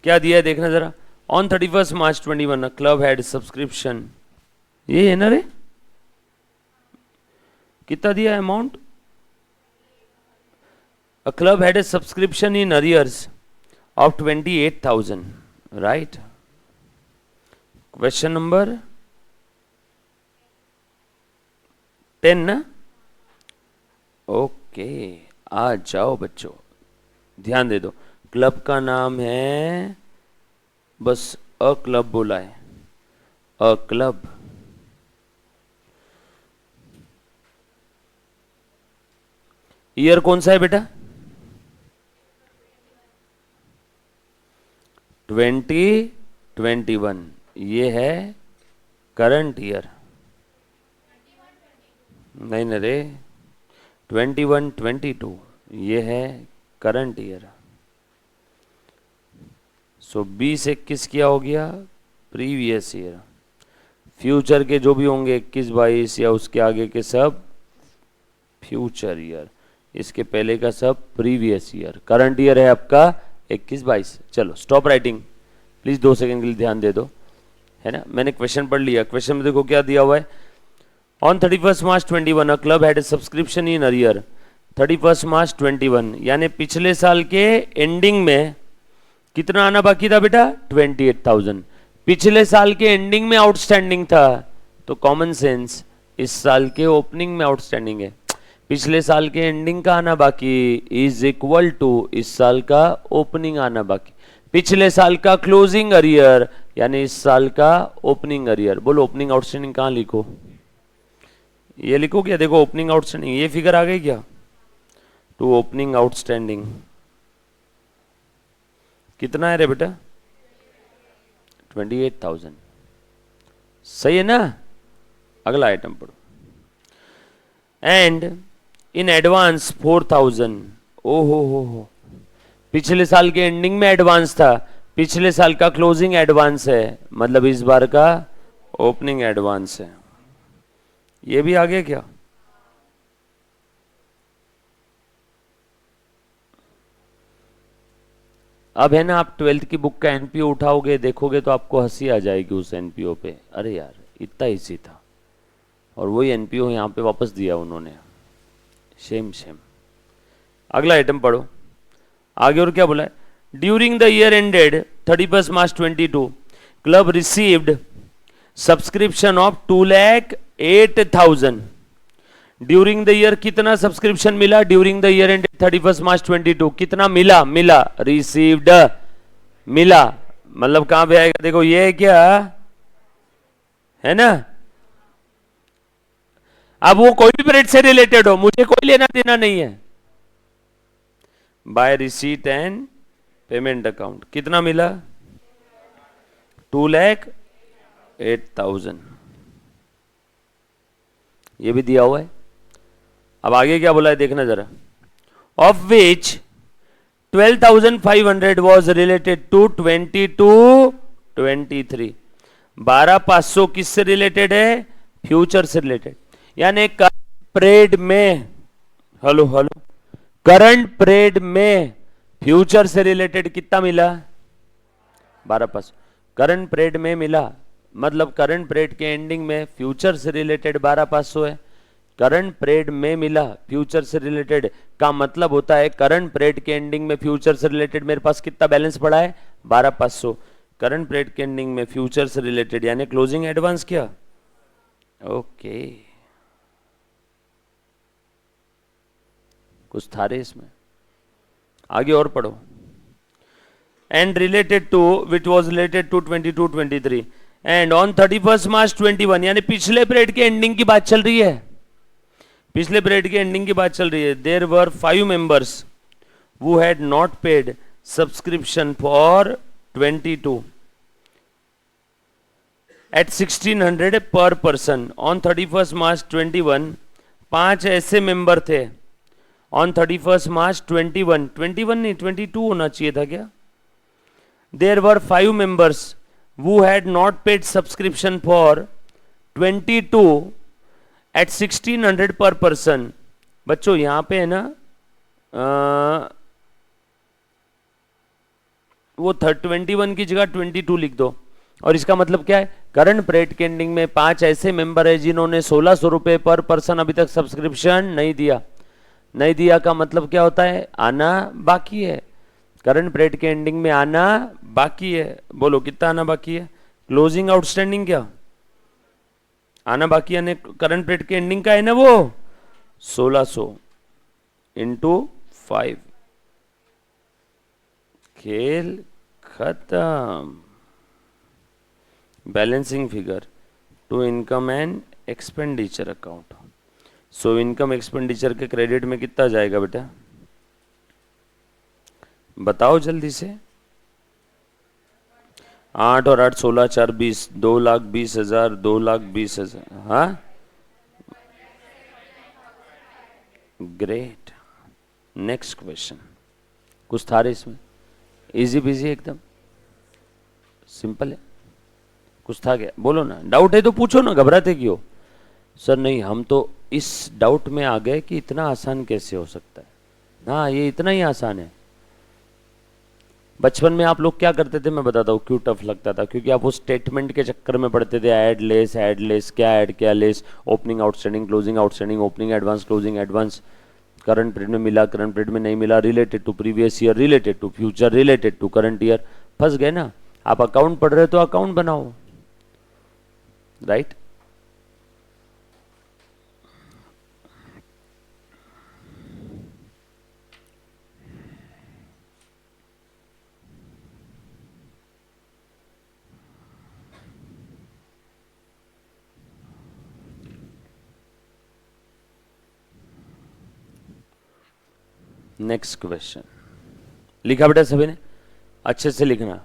क्या दिया है देखना जरा। On 31 March 21 club had subscription, ये है ना रे? कितना दिया है amount? A club had a subscription in arrears of 28,000, right? Question number 10 ना? ओके, आ जाओ बच्चों, ध्यान दे दो। क्लब का नाम है, बस अ क्लब बोला है, अ क्लब। ईयर कौन सा है बेटा? 2021, ये है करंट ईयर। नहीं ना रे, 21-22 ये है करंट ईयर। सो 20-21 क्या हो गया? Previous year. फ्यूचर के जो भी होंगे 21-22 या उसके आगे के सब फ्यूचर ईयर, इसके पहले का सब प्रीवियस ईयर। करंट ईयर है आपका 21-22। चलो स्टॉप राइटिंग, प्लीज 2 सेकंड के लिए ध्यान दे दो, है ना? मैंने क्वेश्चन पढ़ लिया। क्वेश्चन में देखो क्या दिया हुआ है। On 31 March 21 a club had a subscription in arrear. 31 March 21 यानी पिछले साल के एंडिंग में कितना आना बाकी था बेटा? 28,000। पिछले साल के एंडिंग में आउटस्टैंडिंग था, तो कॉमन सेंस इस साल के ओपनिंग में आउटस्टैंडिंग है। पिछले साल के एंडिंग का आना बाकी इज इक्वल टू इस साल का ओपनिंग आना बाकी। पिछले साल का क्लोजिंग अरियर यानी इस साल का ओपनिंग अरियर। बोलो ओपनिंग आउटस्टैंडिंग कहां लिखो? ये लिखो क्या? देखो ओपनिंग आउटस्टैंडिंग, ये फिगर आ गई क्या? टू ओपनिंग आउटस्टैंडिंग कितना है रे बेटा? 28,000। सही है ना? अगला आइटम पढ़ो। And in advance 4,000। ओ हो, पिछले साल के एंडिंग में एडवांस था, पिछले साल का क्लोजिंग एडवांस है, मतलब इस बार का ओपनिंग एडवांस है। ये भी आ गया क्या? अब है ना, आप 12th की बुक का एनपीओ उठाओगे, देखोगे तो आपको हंसी आ जाएगी उस एनपीओ पे। अरे यार इतना इजी था, और वही एनपीओ यहां पे वापस दिया उन्होंने। Shem Shem. अगला आइटम पढ़ो आगे, और क्या बोला है? During the year ended 31 March 22 club received subscription of 2,08,000। During the year कितना सब्सक्रिप्शन मिला? During the year ended 31 March 22 कितना मिला? मिला, रिसीव्ड मिला, मतलब कहां पे आएगा? देखो ये है क्या, है ना? अब वो कोई भी पीरियड से रिलेटेड हो, मुझे कोई लेना देना नहीं है। By receipt and payment account कितना मिला? 2,08,000। ये भी दिया हुआ है। अब आगे क्या बोला है देखना जरा। Of which 12,500 was related to 22-23। 12,500 किससे रिलेटेड है? फ्यूचर से रिलेटेड। यानी करंट पीरियड में, हेलो हेलो, करंट पीरियड में फ्यूचर से रिलेटेड कितना मिला? 12,500 करंट पीरियड में मिला, मतलब करंट पीरियड के एंडिंग में फ्यूचर से रिलेटेड 12,500 है। करंट पीरियड में मिला फ्यूचर से रिलेटेड का मतलब होता है करंट पीरियड के एंडिंग में फ्यूचर से रिलेटेड मेरे पास कितना बैलेंस पड़ा है? 12,500। करंट पीरियड के एंडिंग में फ्यूचर से रिलेटेड यानी क्लोजिंग एडवांस क्या? ओके, कुछ था रे इसमें, आगे और पढ़ो। And related to which was related to 22-23 and on 31 March 21, यानी पिछले पीरियड के एंडिंग की बात चल रही है। पिछले पीरियड की एंडिंग की बात चल रही है। There were 5 members who had not paid subscription for 22 at 1600 per person on 31st March 21। 5 ऐसे मेंबर थे on 31st March 21 नहीं 22 होना चाहिए था क्या? There were 5 members who had not paid subscription for 22 at 1600 per person। बच्चों यहां पे है ना वो 21 की जगह 22 लिख दो। और इसका मतलब क्या है? करंट पीरियड के एंडिंग में 5 ऐसे मेंबर है जिन्होंने 1600 रुपए पर पर्सन अभी तक सब्सक्रिप्शन नहीं दिया। नहीं दिया का मतलब क्या होता है? आना बाकी है। करंट पीरियड के एंडिंग में आना बाकी है। बोलो कितना आना बाकी है? क्लोजिंग आउटस्टैंडिंग क्या आना बाकी है? करंट पीरियड के एंडिंग का है ना वो 1600 इंटू 5। खेल खत्म। Balancing figure to income and expenditure account. So income expenditure के क्रेडिट में कितना जाएगा बेटा? बताओ जल्दी से। 8 और 8 16 4 20 2,20,000 2,20,000। हाँ ग्रेट। Next question. कुछ था रे इसमें? इजी बिजी एकदम सिंपल है। कुछ था क्या? बोलो ना, डाउट है तो पूछो ना, घबराते क्यों? सर नहीं, हम तो इस डाउट में आ गए कि इतना आसान कैसे हो सकता है। हाँ ये इतना ही आसान है। बचपन में आप लोग क्या करते थे मैं बताता हूँ क्यों टफ लगता था। क्योंकि आप उस स्टेटमेंट के चक्कर में पढ़ते थे, ऐड लेस क्या ऐड क्या less, opening outstanding closing outstanding, opening advance closing advance, current period में मिला करंट पीरियड में नहीं मिला, related to previous year, related to future, related to current year. फंस गए ना। आप अकाउंट पढ़ रहे हो तो अकाउंट बनाओ, राइट? Next question. लिखा बेटा सभी ने? अच्छे से लिखना।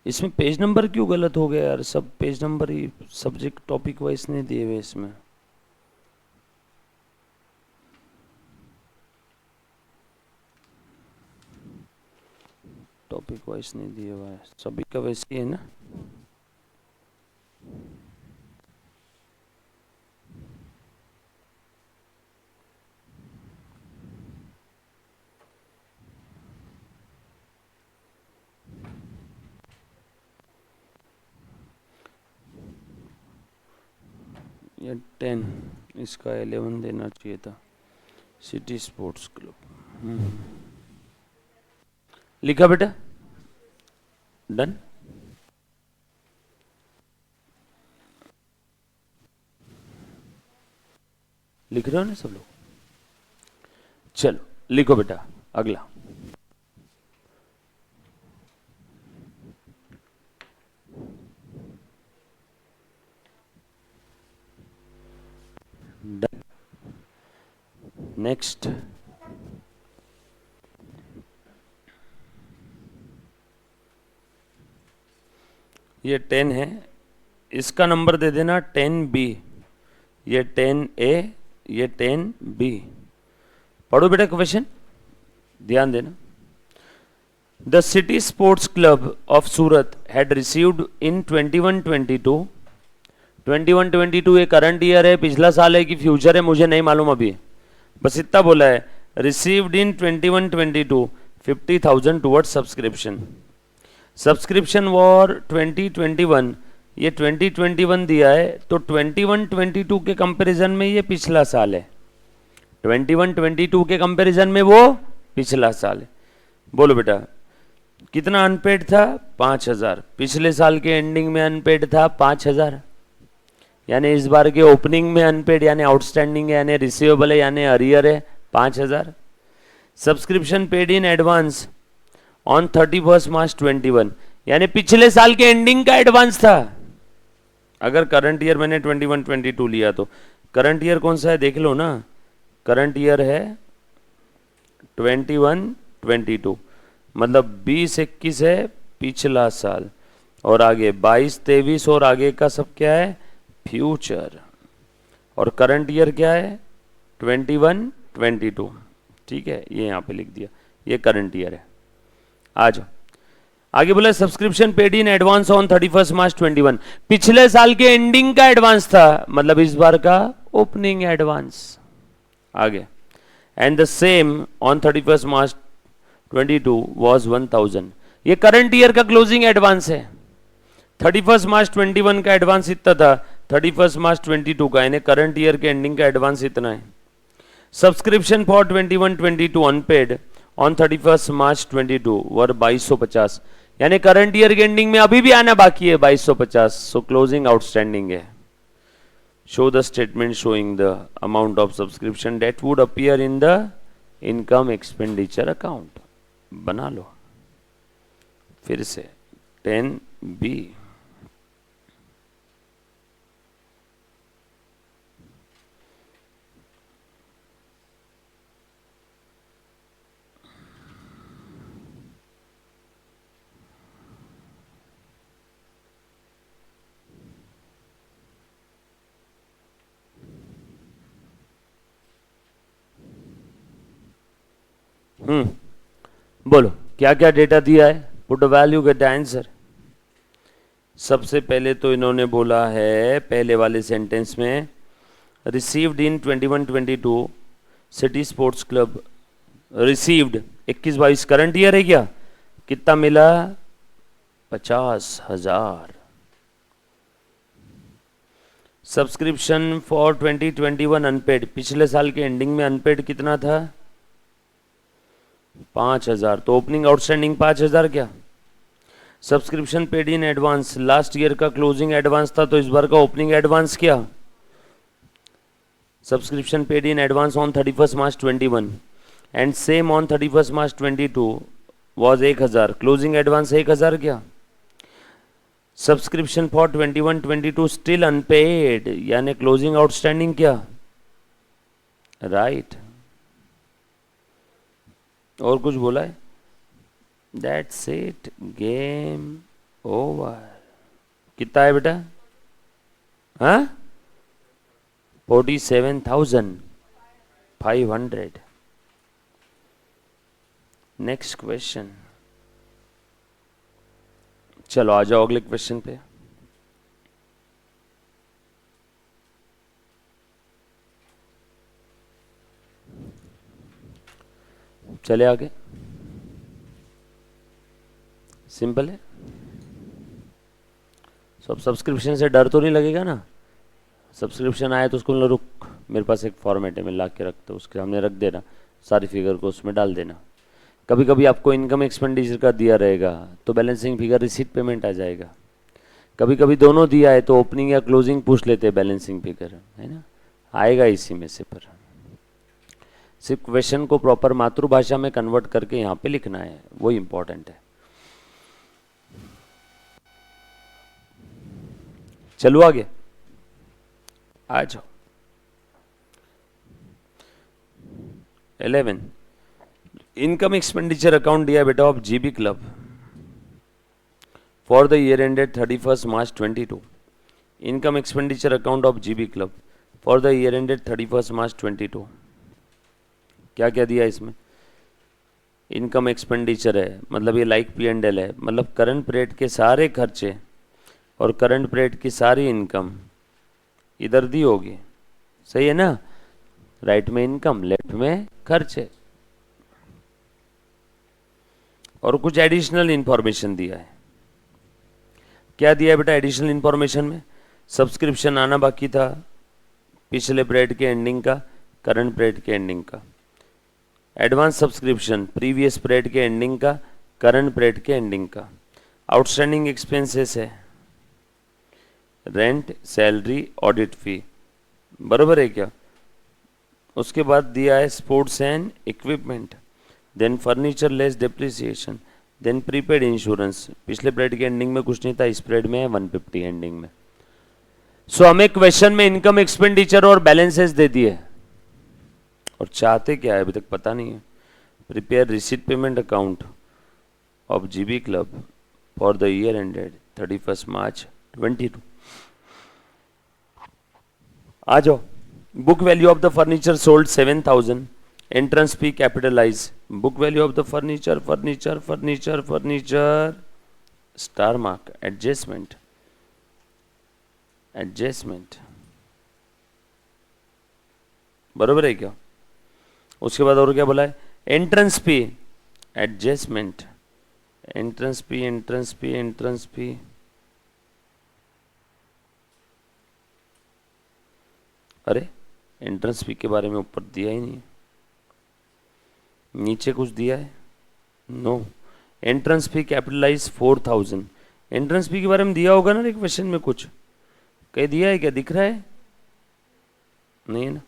इसमें पेज नंबर क्यों गलत हो गया यार? सब पेज नंबर ही सब्जेक्ट टॉपिक वाइज नहीं दिए हुए इसमें। टॉपिक वाइज नहीं दिया हुआ है, सभी का वैसे ही है ना। या 10, इसका 11 देना चाहिए था। सिटी स्पोर्ट्स क्लब लिखा बेटा? डन। लिख रहे हो ना सब लोग? चलो लिखो बेटा अगला। नेक्स्ट, ये 10 है, इसका नंबर दे देना 10B, ये 10A, ये 10B। पढ़ो बेटा क्वेश्चन, ध्यान देना। The city sports club of Surat had received in 21-22 ये करंट ईयर है, पिछला साल है कि फ्यूचर है मुझे नहीं मालूम अभी, बस इतना बोला है। Received in 21-22 50,000 towards subscription. Subscription war 2021, ये 2021 दिया है, तो 21-22 के कंपैरिजन में ये पिछला साल है, 21-22 के कंपैरिजन में वो पिछला साल है। बोलो बेटा कितना अनपेड था? 5,000। पिछले साल के एंडिंग में अनपेड था 5,000, यानी इस बार के ओपनिंग में अनपेड यानी आउटस्टैंडिंग है, यानी रिसीवेबल है, यानी अरियर है 5,000। Subscription paid in advance on 31 March 21, यानी पिछले साल के एंडिंग का एडवांस था। अगर करंट ईयर मैंने 21-22 लिया तो करंट ईयर कौन सा है देख लो ना, करंट ईयर है 21-22, मतलब 20-21 है पिछला साल, और आगे 22-23 और आगे का सब क्या है? फ्यूचर। और करंट ईयर क्या है? 21-22, ठीक है, ये यहाँ पे लिख दिया, ये करंट ईयर है। आ जाओ आगे, बोला subscription paid in advance on 31 March 21, पिछले साल के एंडिंग का एडवांस था, मतलब इस बार का ओपनिंग एडवांस। आगे, and the same on 31 March 22 was 1,000, ये करंट ईयर का क्लोजिंग एडवांस है। 31 मार्च 21 का एडवांस इतना था, 31 मार्च 22 का, यानी करंट ईयर के एंडिंग का एडवांस इतना है। Subscription for 21-22 unpaid on 31 March 22 वर 2250, यानी करंट ईयर के एंडिंग में अभी भी आना बाकी है 2250, सो क्लोजिंग आउटस्टैंडिंग है। Show the statement showing the amount of subscription that would appear in the income expenditure account. बना लो फिर से 10B। बोलो क्या क्या डेटा दिया है? Put value get the answer. सबसे पहले तो इन्होंने बोला है पहले वाले सेंटेंस में received in 21-22 city sports club, received 21-22 current year है क्या? कितना मिला? 50,000। सब्सक्रिप्शन फॉर 2021 अनपेड, पिछले साल के एंडिंग में अनपेड कितना था? 5,000, तो ओपनिंग आउटस्टैंडिंग 5,000 क्या? Subscription paid in advance, last year का क्लोजिंग एडवांस था, तो इस बार का ओपनिंग एडवांस क्या? Subscription paid in advance on 31 March 21 and same on 31 March 22 was 1,000, closing advance 1,000 क्या? सब्सक्रिप्शन फॉर 21-22 स्टिल अनपेड, यानी क्लोजिंग आउटस्टैंडिंग क्या? राइट। और कुछ बोला है? That's it, game over. कितना है बेटा? हाँ, 47,500। नेक्स्ट क्वेश्चन, चलो आ जाओ अगले क्वेश्चन पे। चले आगे, सिंपल है। सब सब्सक्रिप्शन से डर तो नहीं लगेगा ना? सब्सक्रिप्शन आया तो उसको बोलो रुक, मेरे पास एक फॉर्मेट है मैं ला के रखता हूँ, उसके सामने रख देना, सारी फिगर को उसमें डाल देना। कभी कभी आपको इनकम एक्सपेंडिचर का दिया रहेगा तो बैलेंसिंग फिगर रिसीट पेमेंट आ जाएगा, कभी कभी दोनों दिया है तो ओपनिंग या क्लोजिंग पूछ लेते हैं बैलेंसिंग फिगर, है ना, आएगा इसी में से। पर सिर्फ क्वेश्चन को प्रॉपर मातृभाषा में कन्वर्ट करके यहाँ पे लिखना है, वो इंपॉर्टेंट है। चलो आगे आ जाओ। 11 इनकम एक्सपेंडिचर अकाउंट दिया बेटा of GB club for the year ended 31 March 22। Income expenditure account of GB club for the year ended 31 March 22। क्या क्या दिया इसमें? इनकम एक्सपेंडिचर है, मतलब ये लाइक P&L है, मतलब करंट पीरियड के सारे खर्चे और करंट पीरियड की सारी इनकम इधर दी होगी, सही है ना? राइट में इनकम, लेफ्ट में खर्चे। और कुछ एडिशनल इंफॉर्मेशन दिया है। क्या दिया है बेटा एडिशनल इंफॉर्मेशन में? सब्सक्रिप्शन आना बाकी था पिछले पीरियड के एंडिंग का, करंट पीरियड के एंडिंग का। एडवांस सब्सक्रिप्शन प्रीवियस पीरियड के एंडिंग का, करंट पीरियड के एंडिंग का। आउटस्टैंडिंग एक्सपेंसेस है, रेंट, सैलरी, ऑडिट फी, बराबर है क्या? उसके बाद दिया है sports and equipment, then furniture less depreciation, then prepaid insurance. पिछले पीरियड के एंडिंग में कुछ नहीं था, इस पीरियड में है 150 एंडिंग में। सो हमें क्वेश्चन में इनकम एक्सपेंडिचर और बैलेंसेस दे दिए, और चाहते क्या है अभी तक पता नहीं है। Prepare receipt payment account of GB club for the year ended 31 March 22। आ जाओ। Book value of the furniture sold 7000, entrance fee capitalise. Book value of the furniture furniture furniture furniture star mark adjustment adjustment, बरोबर है क्या? उसके बाद और क्या बोला है? Entrance fee adjustment, entrance fee entrance fee entrance fee, अरे एंट्रेंस फी के बारे में ऊपर दिया ही नहीं, नीचे कुछ दिया है? No. Entrance fee capitalise 4000। Entrance fee के बारे में दिया होगा ना एक क्वेश्चन में, कुछ कहीं दिया है क्या? दिख रहा है? नहीं है ना,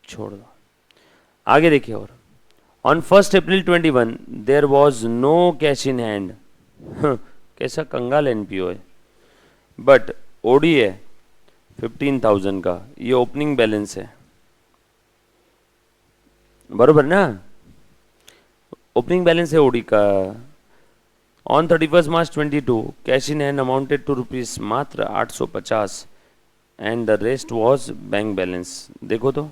छोड़ दो। आगे देखिए। और on 1 April 21 there was no cash in hand. कैसा कंगाल एनपीओ है, बट ओडी है 15,000 का, ये ओपनिंग बैलेंस है, बरोबर ना? ओपनिंग बैलेंस है ओडी का। On 31 March 22 cash in hand amounted to rupees मात्र 850 and the rest was bank balance. देखो तो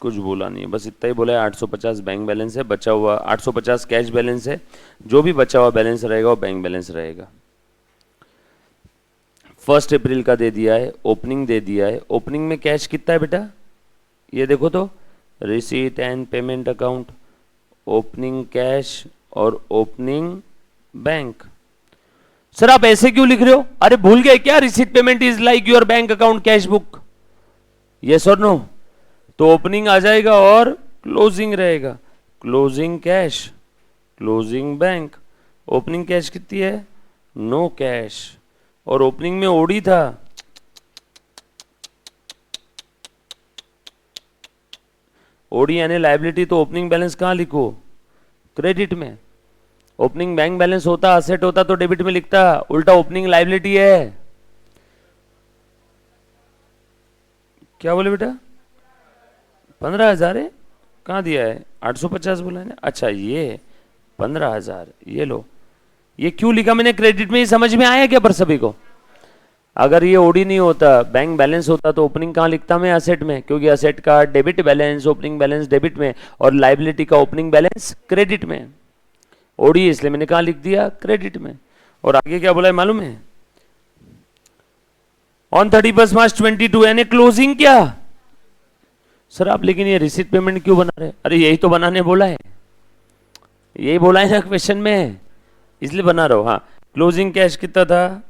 कुछ बोला नहीं है, बस इतना ही बोला है 850 बैंक बैलेंस है, बचा हुआ 850 कैश बैलेंस है, जो भी बचा हुआ बैलेंस रहेगा वो बैंक बैलेंस रहेगा। 1 अप्रैल का दे दिया है, ओपनिंग दे दिया है। ओपनिंग में कैश कितना है बेटा? ये देखो तो, receipt and payment account, opening cash और ओपनिंग बैंक। सर आप ऐसे क्यों लिख रहे हो? अरे भूल गए क्या? Receipt payment is like your bank account cash book, yes और नो? तो ओपनिंग आ जाएगा और क्लोजिंग रहेगा, closing cash, closing bank. Opening cash कितनी है? नो कैश, और ओपनिंग में ओडी था, ओडी यानी लायबिलिटी, तो ओपनिंग बैलेंस कहां लिखो? क्रेडिट में। ओपनिंग बैंक बैलेंस होता, असेट होता तो डेबिट में लिखता, उल्टा ओपनिंग लायबिलिटी है। क्या बोले बेटा? 15,000 है, कहां दिया है? 850 बोला है ना। अच्छा ये 15,000, ये लो। ये क्यों लिखा मैंने क्रेडिट में, ये समझ में आया क्या पर सभी को? अगर ये ओडी नहीं होता, बैंक बैलेंस होता, तो ओपनिंग कहां लिखता मैं? असेट में, क्योंकि असेट का debit balance, opening balance debit में, और लायबिलिटी का ओपनिंग बैलेंस क्रेडिट में। ओडी इसलिए मैंने कहां लिख दिया? क्रेडिट में। और आगे क्या बोला है मालूम है? ऑन 31 मार्च 22 यानी क्लोजिंग। क्या सर आप लेकिन ये रिसीट पेमेंट क्यों बना रहे? अरे यही तो बनाने बोला है, यही बोला है ना क्वेश्चन में, इसलिए बना रहा हूं। हाँ, क्लोजिंग कैश कितना था?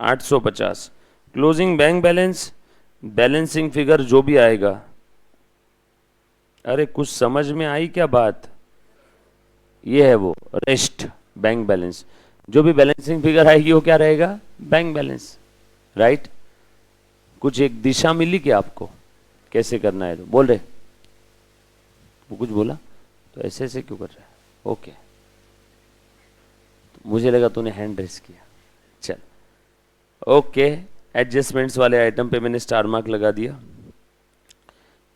850। Closing bank balance, balancing figure जो भी आएगा। अरे कुछ समझ में आई क्या बात? ये है वो रेस्ट बैंक बैलेंस, जो भी बैलेंसिंग फिगर आएगी वो क्या रहेगा? Bank balance, right? कुछ एक दिशा मिली क्या आपको कैसे करना है? तो बोल रहे वो कुछ बोला तो ऐसे ऐसे क्यों कर रहा है? ओके, तो मुझे लगा तूने हैंड रेस किया। चल ओके, एडजस्टमेंट्स वाले आइटम पे मैंने स्टार मार्क लगा दिया।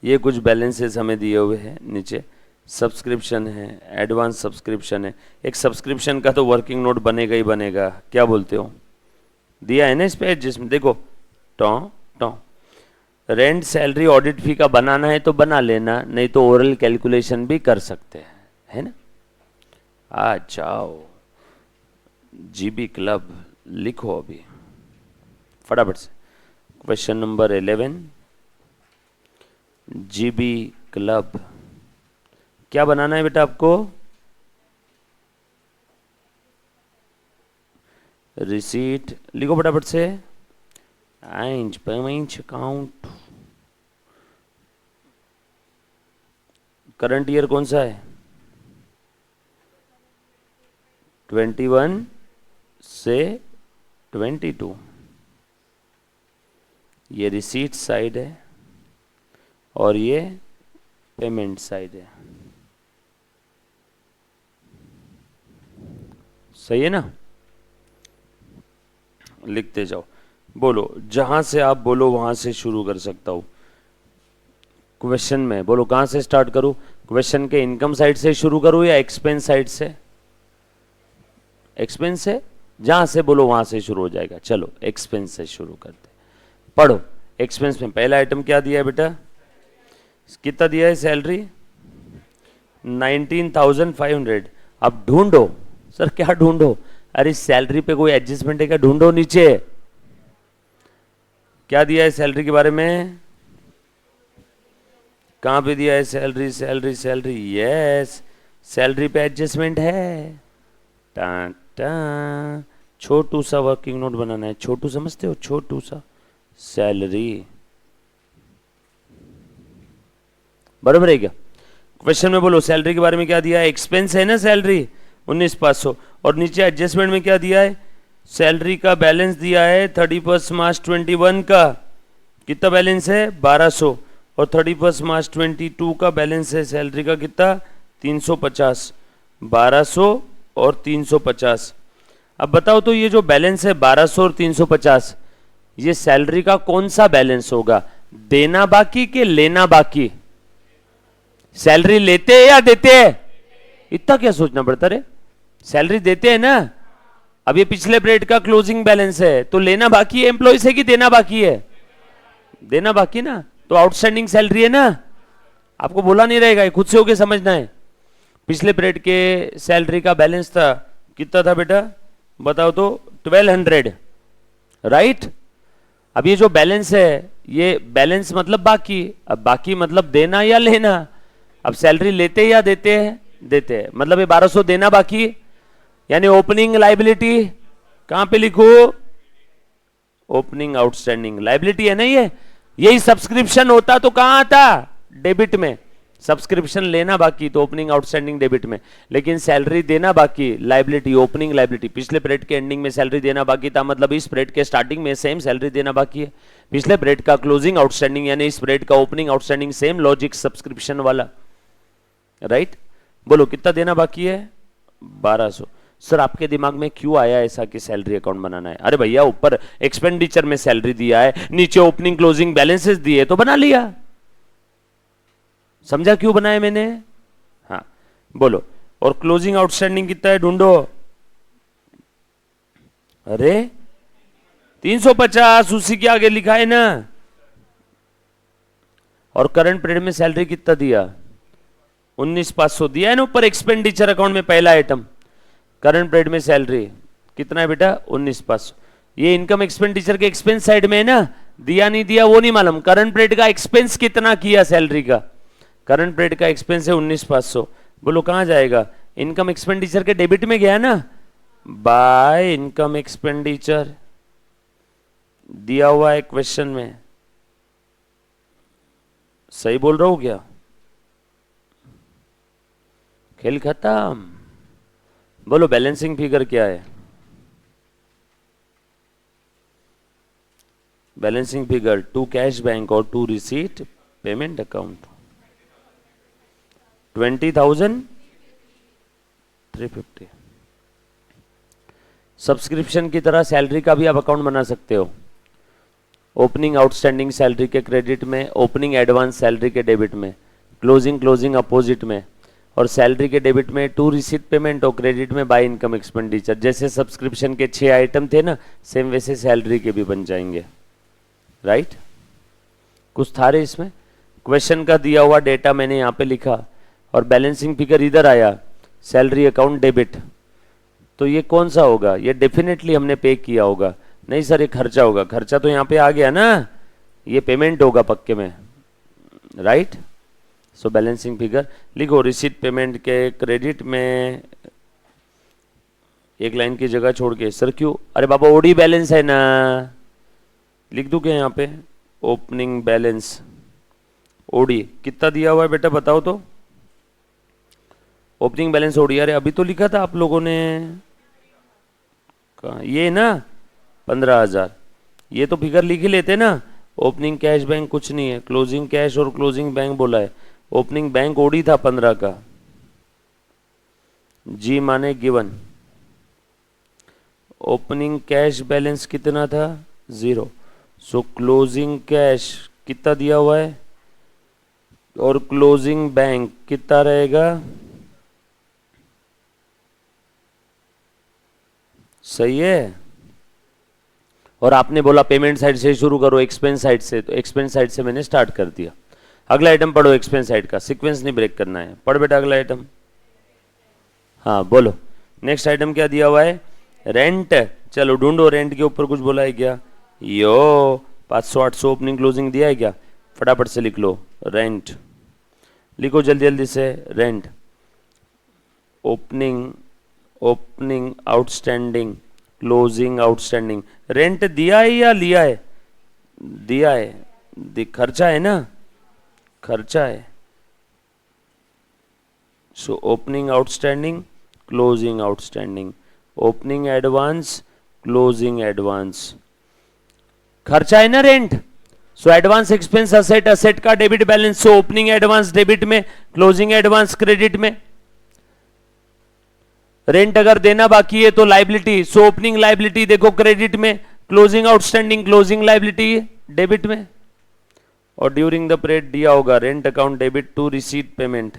ये कुछ बैलेंसेस हमें दिए हुए हैं नीचे। सब्सक्रिप्शन है, एडवांस सब्सक्रिप्शन है। एक सब्सक्रिप्शन का तो वर्किंग नोट बनेगा ही बनेगा, क्या बोलते हो? दिया है ना इस पे जिसमें देखो टॉ टॉ रेंट सैलरी ऑडिट फी का बनाना है तो बना लेना, नहीं तो ओरल कैलकुलेशन भी कर सकते हैं, है ना? आ जाओ जीबी क्लब लिखो अभी फटाफट से। क्वेश्चन नंबर 11 जीबी क्लब क्या बनाना है बेटा आपको? रिसीट लिखो फटाफट से। And payment account. Current year कौन सा है? 21 से 22। ये रिसीट साइड है और ये पेमेंट साइड है, सही है ना? लिखते जाओ, बोलो जहां से आप बोलो वहां से शुरू कर सकता हूं। क्वेश्चन में बोलो कहां से स्टार्ट करूं? क्वेश्चन के इनकम साइड से शुरू करूं या एक्सपेंस साइड से? एक्सपेंस से, जहां से बोलो वहां से शुरू हो जाएगा। चलो एक्सपेंस से शुरू करते। पढ़ो, एक्सपेंस में पहला आइटम क्या दिया है बेटा? कितना दिया है? सैलरी 19,500। अब ढूंढो। सर क्या ढूंढो? अरे सैलरी पे कोई एडजस्टमेंट है क्या? ढूंढो नीचे क्या दिया है सैलरी के बारे में। कहां पे दिया है salary? Salary salary yes, salary पे एडजस्टमेंट है। टा टा छोटू सा वर्किंग नोट बनाना है। छोटू समझते हो? छोटू सा सैलरी, बराबर है क्या? क्वेश्चन में बोलो सैलरी के बारे में क्या दिया है? एक्सपेंस है ना सैलरी 19,500, और नीचे एडजस्टमेंट में क्या दिया है? सैलरी का बैलेंस दिया है 31 मार्च 21 का। कितना बैलेंस है? 1200। और 31 मार्च 22 का बैलेंस है सैलरी का कितना? 350। 1200 और 350। अब बताओ तो ये जो बैलेंस है 1200 और 350, ये सैलरी का कौन सा बैलेंस होगा? देना बाकी के लेना बाकी? सैलरी लेते हैं या देते हैं? इतना क्या सोचना पड़ता रे? सैलरी देते हैं ना। अब ये पिछले पीरियड का क्लोजिंग बैलेंस है, तो लेना बाकी है एम्प्लॉय से कि देना बाकी है? देना बाकी ना, तो आउटस्टैंडिंग सैलरी है ना। आपको बोला नहीं रहेगा, खुद से होके समझना है। पिछले पीरियड के सैलरी का बैलेंस था कितना था बेटा? बताओ तो 1200, राइट? अब ये जो बैलेंस है, ये बैलेंस मतलब बाकी। अब बाकी मतलब देना या लेना। अब सैलरी लेते या देते हैं? देते हैं, मतलब ये 1200 देना बाकी, यानी ओपनिंग लाइबिलिटी। कहां पे लिखो? ओपनिंग आउटस्टैंडिंग लाइबिलिटी है ना ये। यही सब्सक्रिप्शन होता तो कहां आता? डेबिट में। सब्सक्रिप्शन लेना बाकी तो ओपनिंग आउटस्टैंडिंग डेबिट में, लेकिन सैलरी देना बाकी लाइबिलिटी, ओपनिंग लाइबिलिटी। पिछले पीरियड के एंडिंग में सैलरी देना बाकी था, मतलब इस पीरियड के स्टार्टिंग में सेम सैलरी देना बाकी है। पिछले पीरियड का क्लोजिंग आउटस्टैंडिंग यानी इस पीरियड का opening outstanding, same logic subscription वाला, राइट? बोलो कितना देना बाकी है? 1200। सर आपके दिमाग में क्यों आया ऐसा कि सैलरी अकाउंट बनाना है? अरे भैया ऊपर एक्सपेंडिचर में सैलरी दिया है, नीचे ओपनिंग क्लोजिंग बैलेंसेस दिए तो बना लिया। समझा क्यों बनाया मैंने? हाँ बोलो। और क्लोजिंग आउटस्टैंडिंग कितना है ढूंढो। अरे 350, उसी के आगे लिखा है ना। और करंट पीरियड में सैलरी कितना दिया? 19,500 दिया है ना ऊपर एक्सपेंडिचर अकाउंट में पहला आइटम। करंट पीरियड में सैलरी कितना है बेटा? 19,500। ये इनकम एक्सपेंडिचर के एक्सपेंस साइड में है ना। दिया नहीं दिया वो नहीं मालूम। करंट पीरियड का एक्सपेंस कितना किया सैलरी का? करंट पीरियड का एक्सपेंस है 19,500। बोलो कहां जाएगा? इनकम एक्सपेंडिचर के डेबिट में गया ना, बाय इनकम एक्सपेंडिचर दिया हुआ है क्वेश्चन में। सही बोल रहा हूं क्या? खेल खत्म। बोलो बैलेंसिंग फिगर क्या है? बैलेंसिंग फिगर 2 कैश बैंक और 2 रिसीट पेमेंट अकाउंट। 20,350। सब्सक्रिप्शन की तरह सैलरी का भी आप अकाउंट बना सकते हो। ओपनिंग आउटस्टैंडिंग सैलरी के क्रेडिट में, ओपनिंग एडवांस सैलरी के डेबिट में, क्लोजिंग अपोजिट में, और सैलरी के डेबिट में टू रिसीट पेमेंट और क्रेडिट में बाय इनकम एक्सपेंडिचर। जैसे सब्सक्रिप्शन के 6 आइटम थे ना, सेम वैसे सैलरी के भी बन जाएंगे, राइट। कुछ था रे इसमें, क्वेश्चन का दिया हुआ डेटा मैंने यहाँ पे लिखा और बैलेंसिंग फिगर इधर आया, सैलरी अकाउंट डेबिट। तो ये कौन सा होगा? ये डेफिनेटली हमने पे किया होगा। नहीं सर ये खर्चा होगा, खर्चा तो यहाँ पे आ गया ना, ये पेमेंट होगा पक्के में, राइट। सो बैलेंसिंग फिगर लिखो, रिसीट पेमेंट के क्रेडिट में एक लाइन की जगह छोड़ के, सर क्यों? अरे बाबा ओडी बैलेंस है ना, लिख दूं क्या यहाँ पे? ओपनिंग बैलेंस ओडी कितना दिया हुआ है बेटा बताओ तो? ओपनिंग बैलेंस ओडी, अरे अभी तो लिखा था आप लोगों ने, कहाँ ये ना 15,000, ये तो फिगर लिख ही लेते ना। ओपनिंग कैश बैंक कुछ नहीं है, क्लोजिंग कैश और क्लोजिंग बैंक बोला है। ओपनिंग बैंक ओडी था 15 का, जी माने गिवन। ओपनिंग कैश बैलेंस कितना था? 0। सो क्लोजिंग कैश कितना दिया हुआ है और क्लोजिंग बैंक कितना रहेगा? सही है। और आपने बोला पेमेंट साइड से शुरू करो, एक्सपेंस साइड से, तो एक्सपेंस साइड से मैंने स्टार्ट कर दिया। अगला आइटम पढ़ो एक्सपेंस साइड का, सीक्वेंस नहीं ब्रेक करना है। पढ़ बेटा अगला आइटम। हाँ बोलो, नेक्स्ट आइटम क्या दिया हुआ है? रेंट। चलो ढूंढो, रेंट के ऊपर कुछ बोला है क्या? यो 500-800 ओपनिंग क्लोजिंग दिया है क्या? फटाफट से लिख लो, रेंट लिखो जल्दी जल्दी से। Rent, opening outstanding, closing outstanding. Rent दिया है या लिया है? दिया है, खर्चा है ना, खर्चा है। So opening outstanding, closing outstanding, opening advance, closing advance, खर्चा है ना rent. So advance expense asset, asset का debit balance. So opening advance debit में, क्लोजिंग एडवांस क्रेडिट में। रेंट अगर देना बाकी है तो लाइबिलिटी, सो ओपनिंग लाइबिलिटी देखो क्रेडिट में, closing outstanding, closing liability debit में। और ड्यूरिंग द पीरियड दिया होगा rent account debit to receipt payment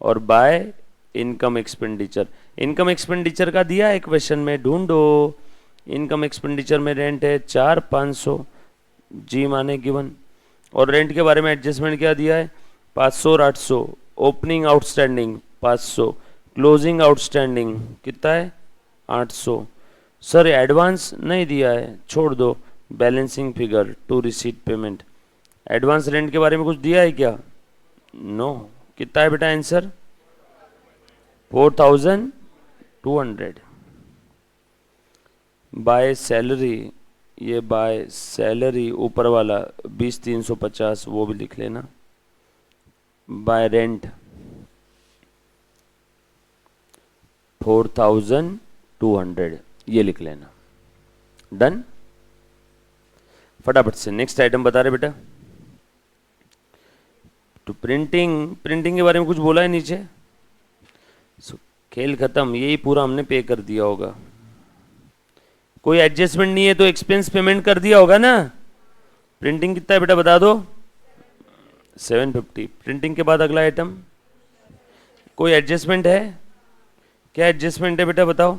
और by income expenditure. Income expenditure का दिया है क्वेश्चन में, ढूंढो। इनकम एक्सपेंडिचर में रेंट है 4,500, जी माने गिवन। और रेंट के बारे में एडजस्टमेंट क्या दिया है? 500 और 800। ओपनिंग आउटस्टैंडिंग 500, क्लोजिंग आउटस्टैंडिंग कितना है? 800। सर एडवांस नहीं दिया है, छोड़ दो। Balancing figure to receipt payment. Advance rent के बारे में कुछ दिया है क्या? नो। कितना है बेटा आंसर? 4,200 by salary. ये बाय सैलरी ऊपर वाला 20,350 वो भी लिख लेना। बाय रेंट 4,200 ये लिख लेना। डन। फटाफट से नेक्स्ट आइटम बता रहे बेटा। तो प्रिंटिंग के बारे में कुछ बोला है नीचे? खेल खत्म, यही पूरा हमने पे कर दिया होगा। कोई एडजस्टमेंट नहीं है तो एक्सपेंस पेमेंट कर दिया होगा ना। प्रिंटिंग कितना है बेटा बता दो? 750। प्रिंटिंग के बाद अगला आइटम, कोई एडजस्टमेंट है क्या? एडजस्टमेंट है बेटा बताओ।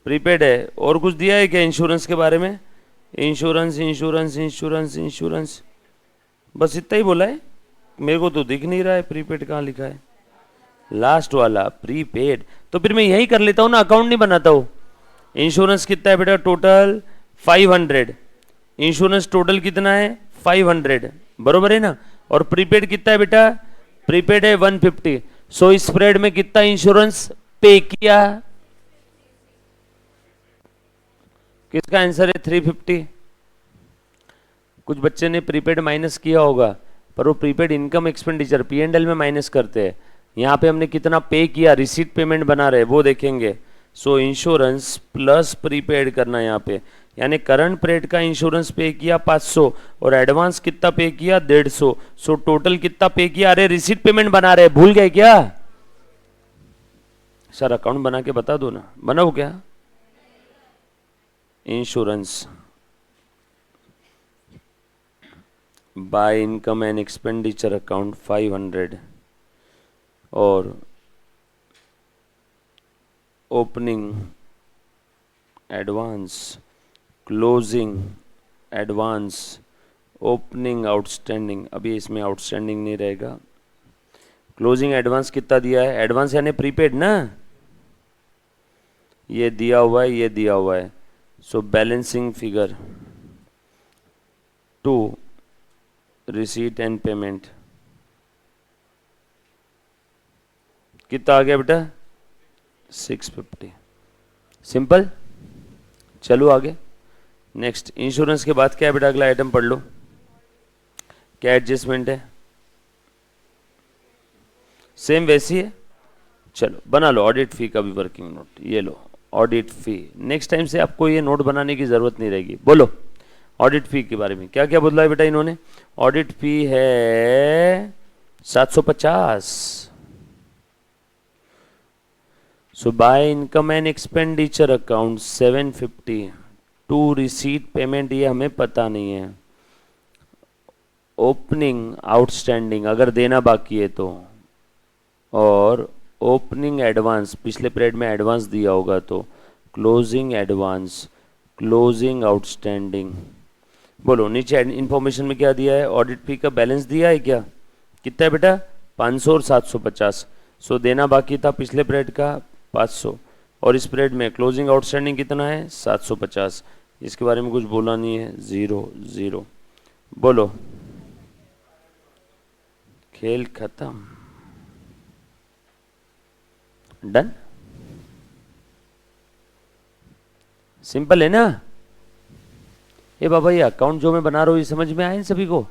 प्रीपेड है। और कुछ दिया है क्या इंश्योरेंस के बारे में? इंश्योरेंस इंश्योरेंस इंश्योरेंस इंश्योरेंस, बस इतना ही बोला है। मेरे को तो दिख नहीं रहा है प्रीपेड कहाँ लिखा है। लास्ट वाला प्रीपेड, तो फिर मैं यही कर लेता हूँ ना, अकाउंट नहीं बनाता हूँ। इंश्योरेंस कितना है बेटा? टोटल 500। इंश्योरेंस टोटल कितना है? 500, बरोबर है ना। और प्रीपेड कितना है बेटा? प्रीपेड है 150। सो इस स्प्रेड में कितना इंश्योरेंस पे किया? किसका आंसर है? 350। कुछ बच्चे ने प्रीपेड माइनस किया होगा, पर वो प्रीपेड इनकम एक्सपेंडिचर P&L में माइनस करते हैं। यहाँ पे हमने कितना पे किया, रिसीट पेमेंट बना रहे वो देखेंगे। सो इंश्योरेंस प्लस प्रीपेड करना यहाँ पे, यानी करंट पीरियड का इंश्योरेंस पे किया 500 और एडवांस कितना पे किया? 150। सो टोटल कितना पे किया? अरे रिसीट पेमेंट बना रहे, भूल गए क्या? सर अकाउंट बना के बता दो ना, बनाओ क्या? Insurance by income and expenditure account 500 और opening advance, closing advance, opening outstanding, अभी इसमें आउटस्टैंडिंग नहीं रहेगा। क्लोजिंग एडवांस कितना दिया है, एडवांस यानी प्रीपेड ना, ये दिया हुआ है, ये दिया हुआ है। So balancing figure to receipt and payment कितना आ गया बेटा, 650। सिंपल। चलो आगे नेक्स्ट। इंश्योरेंस के बाद क्या है बेटा, अगला आइटम पढ़ लो, क्या एडजस्टमेंट है, सेम वैसी है। चलो बना लो ऑडिट फी का भी वर्किंग नोट, ये लो ऑडिट फी। नेक्स्ट टाइम से आपको ये नोट बनाने की जरूरत नहीं रहेगी। बोलो ऑडिट फी के बारे में क्या क्या बोला है बेटा इन्होंने। ऑडिट फी है 750। So by income and expenditure account 750, to receipt payment ये हमें पता नहीं है, ओपनिंग आउटस्टैंडिंग अगर देना बाकी है तो, और ओपनिंग एडवांस पिछले पीरियड में एडवांस दिया होगा तो, क्लोजिंग एडवांस, क्लोजिंग आउटस्टैंडिंग। बोलो नीचे इंफॉर्मेशन में क्या दिया है, ऑडिट फी का बैलेंस दिया है क्या, कितना है बेटा 500 और 750। सो देना बाकी था पिछले पीरियड का 500 और इस पीरियड में क्लोजिंग आउटस्टैंडिंग कितना है 750। इसके बारे में कुछ बोला नहीं है, 0 बोलो खेल खत्म, डन। सिंपल है ना। ये बाबा ये अकाउंट जो मैं बना रहा हूं ये समझ में आए सभी को।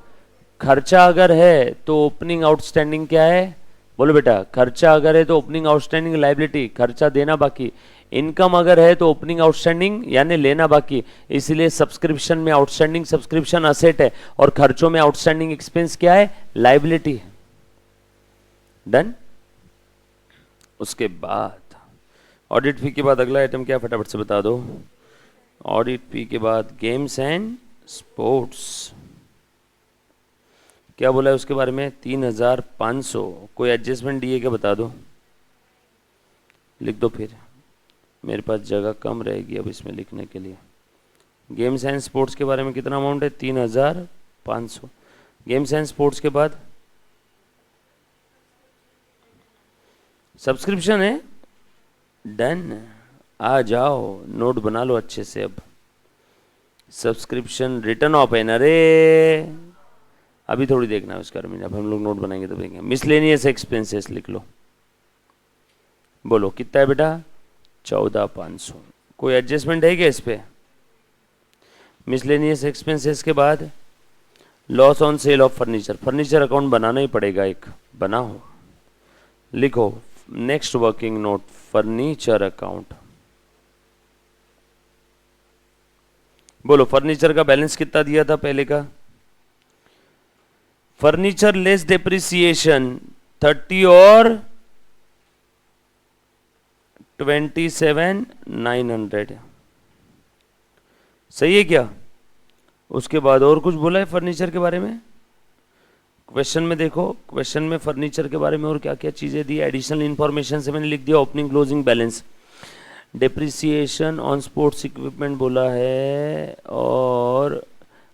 खर्चा अगर है तो ओपनिंग आउटस्टैंडिंग क्या है, बोलो बेटा खर्चा अगर है तो ओपनिंग आउटस्टैंडिंग लायबिलिटी, खर्चा देना बाकी। इनकम अगर है तो ओपनिंग आउटस्टैंडिंग यानी लेना बाकी। इसलिए सब्सक्रिप्शन में आउटस्टैंडिंग सब्सक्रिप्शन असेट है और खर्चों में आउटस्टैंडिंग एक्सपेंस क्या है, लायबिलिटी है। डन। उसके बाद ऑडिट फी के बाद अगला आइटम क्या, फटाफट से बता दो। ऑडिट फी के बाद गेम्स एंड स्पोर्ट्स, क्या बोला है उसके बारे में, 3500। कोई एडजस्टमेंट दिए क्या बता दो, लिख दो फिर, मेरे पास जगह कम रहेगी अब इसमें लिखने के लिए। गेम्स एंड स्पोर्ट्स के बारे में कितना अमाउंट है, 3500। गेम्स एंड स्पोर्ट्स के बाद सब्सक्रिप्शन है, डन। आ जाओ नोट बना लो अच्छे से। अब सब्सक्रिप्शन रिटर्न ऑफ है ना रे, अभी थोड़ी देखना है उसके बारे में, जब हम लोग नोट बनाएंगे तो देखेंगे। मिसलेनियस एक्सपेंसेस लिख लो, बोलो कितना है बेटा 14500। कोई एडजस्टमेंट है क्या इस पे। मिसलेनियस एक्सपेंसेस के बाद loss on sale of furniture, furniture account बनाना ही पड़ेगा, एक बनाओ, लिखो next working note furniture account. बोलो फर्नीचर का बैलेंस कितना दिया था पहले का, फर्नीचर लेस डेप्रिसिएशन 30 और 27,900, सही है क्या। उसके बाद और कुछ बोला है फर्नीचर के बारे में, क्वेश्चन में देखो, क्वेश्चन में फर्नीचर के बारे में और क्या क्या चीजें दी, एडिशनल इंफॉर्मेशन से मैंने लिख दिया opening closing balance. Depreciation on sports equipment बोला है, और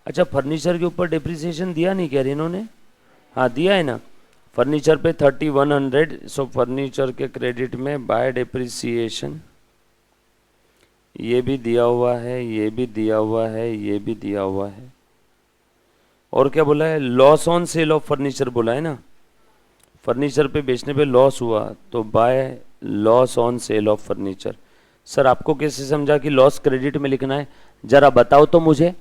अच्छा फर्नीचर के ऊपर डेप्रिसिएशन दिया नहीं क्या इन्होंने, हाँ दिया है ना, फर्नीचर पे 3100। सो फर्नीचर के क्रेडिट में बाय डेप्रिसिएशन ये भी दिया हुआ है, ये भी दिया हुआ है, ये भी दिया हुआ है। और क्या बोला है, loss on sale of furniture बोला है ना, फर्नीचर पे बेचने पे लॉस हुआ तो by loss on sale of furniture. Sir आपको कैसे समझा कि लॉस क्रेडिट में लिखना है, जरा बताओ तो मुझे।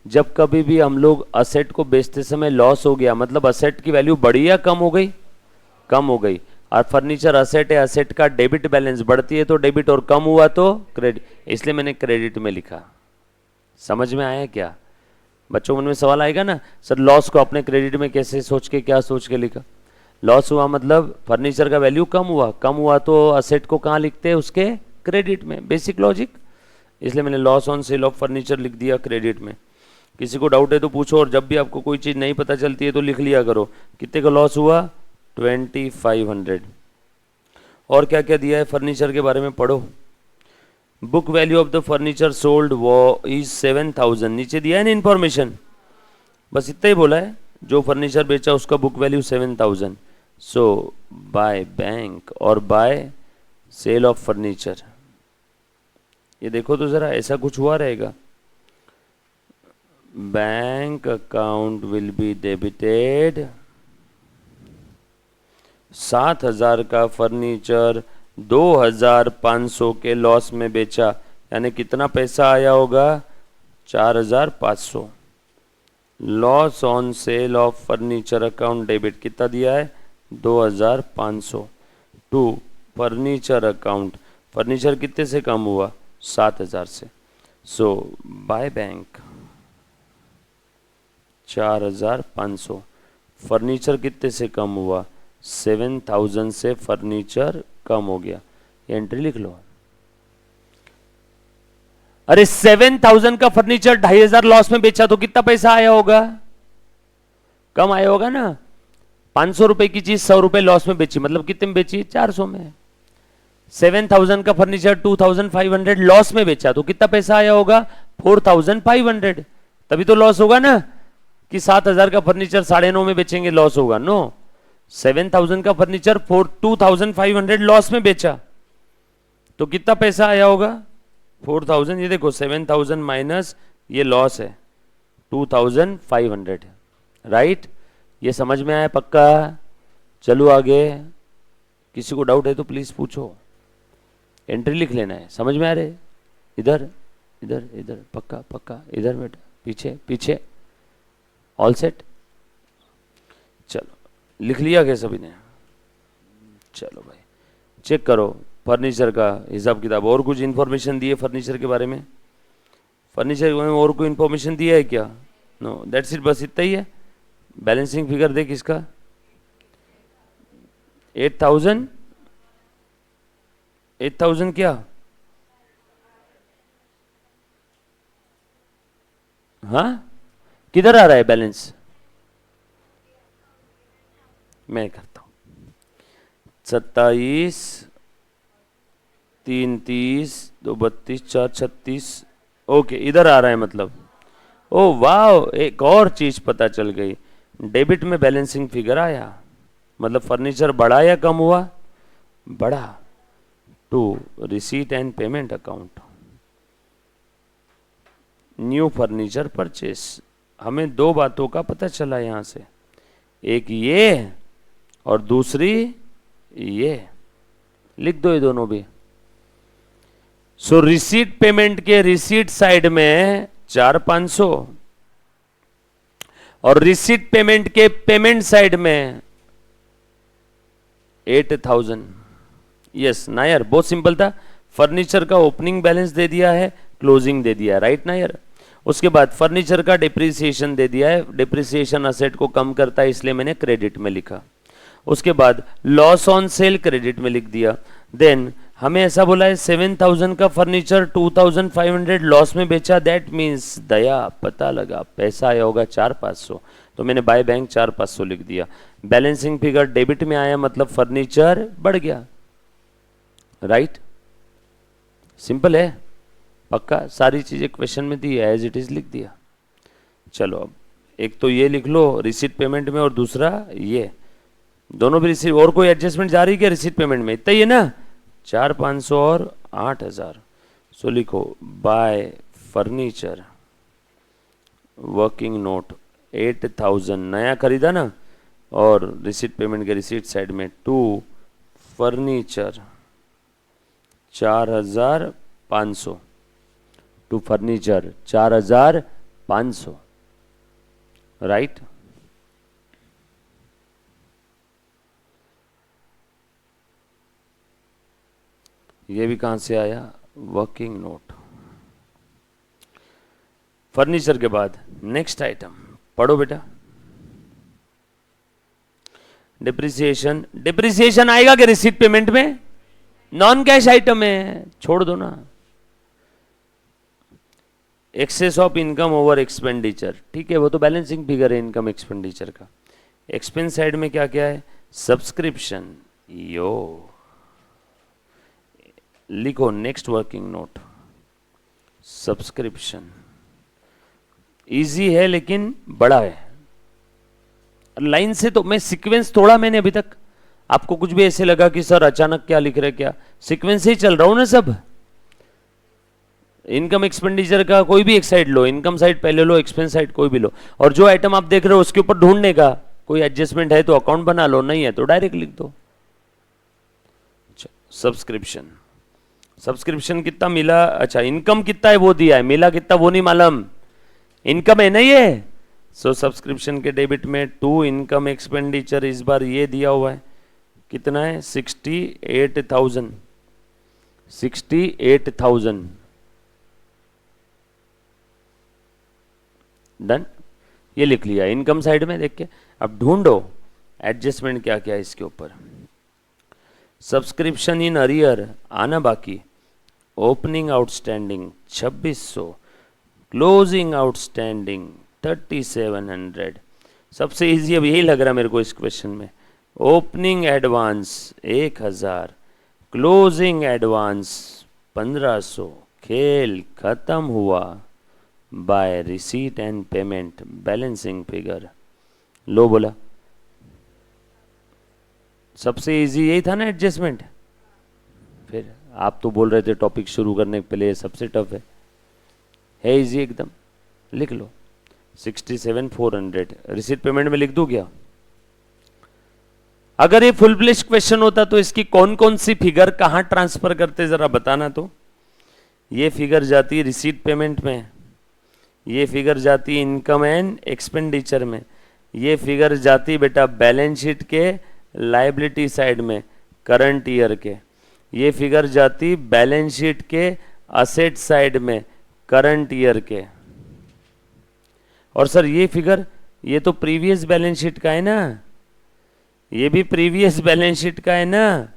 जब कभी भी हम लोग असेट को बेचते समय लॉस हो गया मतलब असेट की वैल्यू बढ़ी या कम हो गई, कम हो गई। और फर्नीचर असेट है, असेट का डेबिट बैलेंस बढ़ती है तो डेबिट और कम हुआ तो क्रेडिट, इसलिए मैंने क्रेडिट में लिखा। समझ में आया क्या बच्चों, मन में सवाल आएगा ना सर लॉस को अपने क्रेडिट में कैसे सोच के, क्या सोच के लिखा। लॉस हुआ मतलब फर्नीचर का वैल्यू कम हुआ, कम हुआ तो असेट को कहाँ लिखते हैं, उसके क्रेडिट में, बेसिक लॉजिक। इसलिए मैंने loss on sale of furniture लिख दिया क्रेडिट में। किसी को डाउट है तो पूछो, और जब भी आपको कोई चीज़ नहीं पता चलती है तो लिख लिया करो। कितने का लॉस हुआ? 2500। और क्या क्या दिया है फर्नीचर के बारे में पढ़ो। Book value of the furniture sold वो इज 7000, नीचे दिया है ना इंफॉर्मेशन, बस इतना ही बोला है, जो फर्नीचर बेचा उसका book value 7000। So by bank और बाय सेल ऑफ फर्नीचर, ये देखो तो जरा, ऐसा कुछ हुआ रहेगा। Bank account will be debited, 7000 का फर्नीचर 2500 के लॉस में बेचा, यानी कितना पैसा आया होगा? 4500। Loss on sale of furniture account debit कितना दिया है? 2500 टू फर्नीचर अकाउंट। फर्नीचर कितने से कम हुआ? 7000 से। सो बाय बैंक 4500, फर्नीचर कितने से कम हुआ? 7000 से फर्नीचर कम हो गया। ये एंट्री लिख लो। अरे 7000 का फर्नीचर 2500 लॉस में बेचा तो कितना पैसा आया होगा? कम आया होगा ना। 500 रुपए की चीज 100 रुपए लॉस में बेची, मतलब कितने में बेची? 400 में। 7000 का फर्नीचर 2500 लॉस में बेचा तो कितना पैसा आया होगा? 4500। तभी तो लॉस होगा ना, कि 7000 का फर्नीचर 9.5 में बेचेंगे लॉस होगा। नो, 7000 का फर्नीचर 2500 लॉस में बेचा तो कितना पैसा आया होगा? 4000। ये देखो 7000 माइनस ये लॉस है 2500, राइट। ये समझ में आया पक्का? चलो आगे, किसी को डाउट है तो प्लीज पूछो। एंट्री लिख लेना है, समझ में आ रहे? इधर इधर इधर, पक्का पक्का, इधर बेटा, पीछे पीछे, ऑल सेट। चलो लिख लिया क्या सभी ने? चलो भाई चेक करो फर्नीचर का हिसाब किताब। और कुछ इन्फॉर्मेशन दी है फर्नीचर के बारे में? फर्नीचर के बारे में और कोई इन्फॉर्मेशन दिया है क्या? नो, दैट्स इट, बस इतना ही है। बैलेंसिंग फिगर देख इसका, 8000 क्या? हाँ, किधर आ रहा है बैलेंस? मैं करता हूं। 27, 3 30, 2 32, 4 36। ओके, इधर आ रहा है मतलब। ओ वाह, एक और चीज पता चल गई, डेबिट में बैलेंसिंग फिगर आया, मतलब फर्नीचर बढ़ा या कम हुआ? बढ़ा। To receipt and payment account, new furniture purchase. हमें दो बातों का पता चला यहां से, एक ये और दूसरी ये। लिख दो ये दोनों भी। सो रिसीट पेमेंट के रिसीट साइड में 4500 और रिसीट पेमेंट के पेमेंट साइड में 8000। यस नायर, बहुत सिंपल था। फर्नीचर का ओपनिंग बैलेंस दे दिया है, क्लोजिंग दे दिया, राइट नायर। उसके बाद फर्नीचर का डिप्रिसिएशन दे दिया है, डिप्रिसिएशन असेट को कम करता है इसलिए मैंने क्रेडिट में लिखा। उसके बाद लॉस ऑन सेल क्रेडिट में लिख दिया। देन हमें ऐसा बोला है 7000 का फर्नीचर 2500 लॉस में बेचा, दैट मीन्स दया पता लगा पैसा आया होगा 4500, तो मैंने बाय बैंक 4500 लिख दिया। बैलेंसिंग फिगर डेबिट में आया मतलब फर्नीचर बढ़ गया, राइट। सिंपल है पक्का, सारी चीजें क्वेश्चन में दी है, एज इट इज लिख दिया। चलो अब एक तो ये लिख लो रिसीट पेमेंट में और दूसरा ये, दोनों भी रिसीट। और कोई एडजस्टमेंट जा रही है क्या रिसीट पेमेंट में? इतना ही है ना, 4500 और 8000। सो लिखो बाय फर्नीचर वर्किंग नोट 8000 नया खरीदा ना, और रिसीट पेमेंट के रिसीट साइड में to furniture 4500, to furniture 4500, right. ये भी कहां से आया? Working note. फर्नीचर के बाद नेक्स्ट आइटम पढ़ो बेटा, डिप्रिसिएशन। डिप्रिसिएशन आएगा क्या रिसीट पेमेंट में? नॉन कैश आइटम है, छोड़ दो ना। Excess of income over expenditure, ठीक है, वो तो बैलेंसिंग फिगर है इनकम एक्सपेंडिचर का। एक्सपेंस साइड में क्या क्या है, सब्सक्रिप्शन, यो लिखो next working note, subscription easy है लेकिन बड़ा है। लाइन से तो मैं सीक्वेंस थोड़ा, मैंने अभी तक आपको कुछ भी ऐसे लगा कि सर अचानक क्या लिख रहे, क्या सीक्वेंस से ही चल रहा हूं ना सब। इनकम एक्सपेंडिचर का कोई भी एक साइड लो, इनकम साइड पहले लो, एक्सपेंस साइड कोई भी लो, और जो आइटम आप देख रहे हो उसके ऊपर ढूंढने का, कोई एडजस्टमेंट है तो अकाउंट बना लो, नहीं है तो डायरेक्ट लिख दो। सब्सक्रिप्शन, सब्सक्रिप्शन कितना मिला, अच्छा इनकम कितना है वो दिया है, मिला कितना वो नहीं मालूम, इनकम है ना ये। सो सब्सक्रिप्शन के डेबिट में टू इनकम एक्सपेंडिचर, इस बार ये दिया हुआ है कितना है, 68,000, 68,000 डन, ये लिख लिया इनकम साइड में देख के। अब ढूंढो एडजस्टमेंट क्या क्या है इसके ऊपर। सब्सक्रिप्शन इन अरियर आना बाकी, ओपनिंग आउटस्टैंडिंग 2600, क्लोजिंग आउटस्टैंडिंग 3700। सबसे इजी अब यही लग रहा है मेरे को इस क्वेश्चन में, ओपनिंग एडवांस 1000, क्लोजिंग एडवांस 1500, खेल खत्म हुआ by receipt and payment balancing figure. लो बोला, सबसे इजी यही था ना एडजस्टमेंट। फिर आप तो बोल रहे थे टॉपिक शुरू करने के पहले सबसे टफ है इजी एकदम, लिख लो 67,400। रिसीट पेमेंट में लिख दूं क्या? अगर ये फुल फ्लेश क्वेश्चन होता तो इसकी कौन कौन सी फिगर कहां ट्रांसफर करते जरा बताना। तो ये फिगर जाती रिसीट पेमेंट में, ये फिगर जाती इनकम एंड एक्सपेंडिचर में, ये फिगर जाती बेटा बैलेंस शीट के लायबिलिटी साइड में करंट ईयर के, ये फिगर जाती बैलेंस शीट के असेट साइड में करंट ईयर के। और सर ये फिगर, ये तो प्रीवियस बैलेंस शीट का है ना, ये भी प्रीवियस बैलेंस शीट का है ना,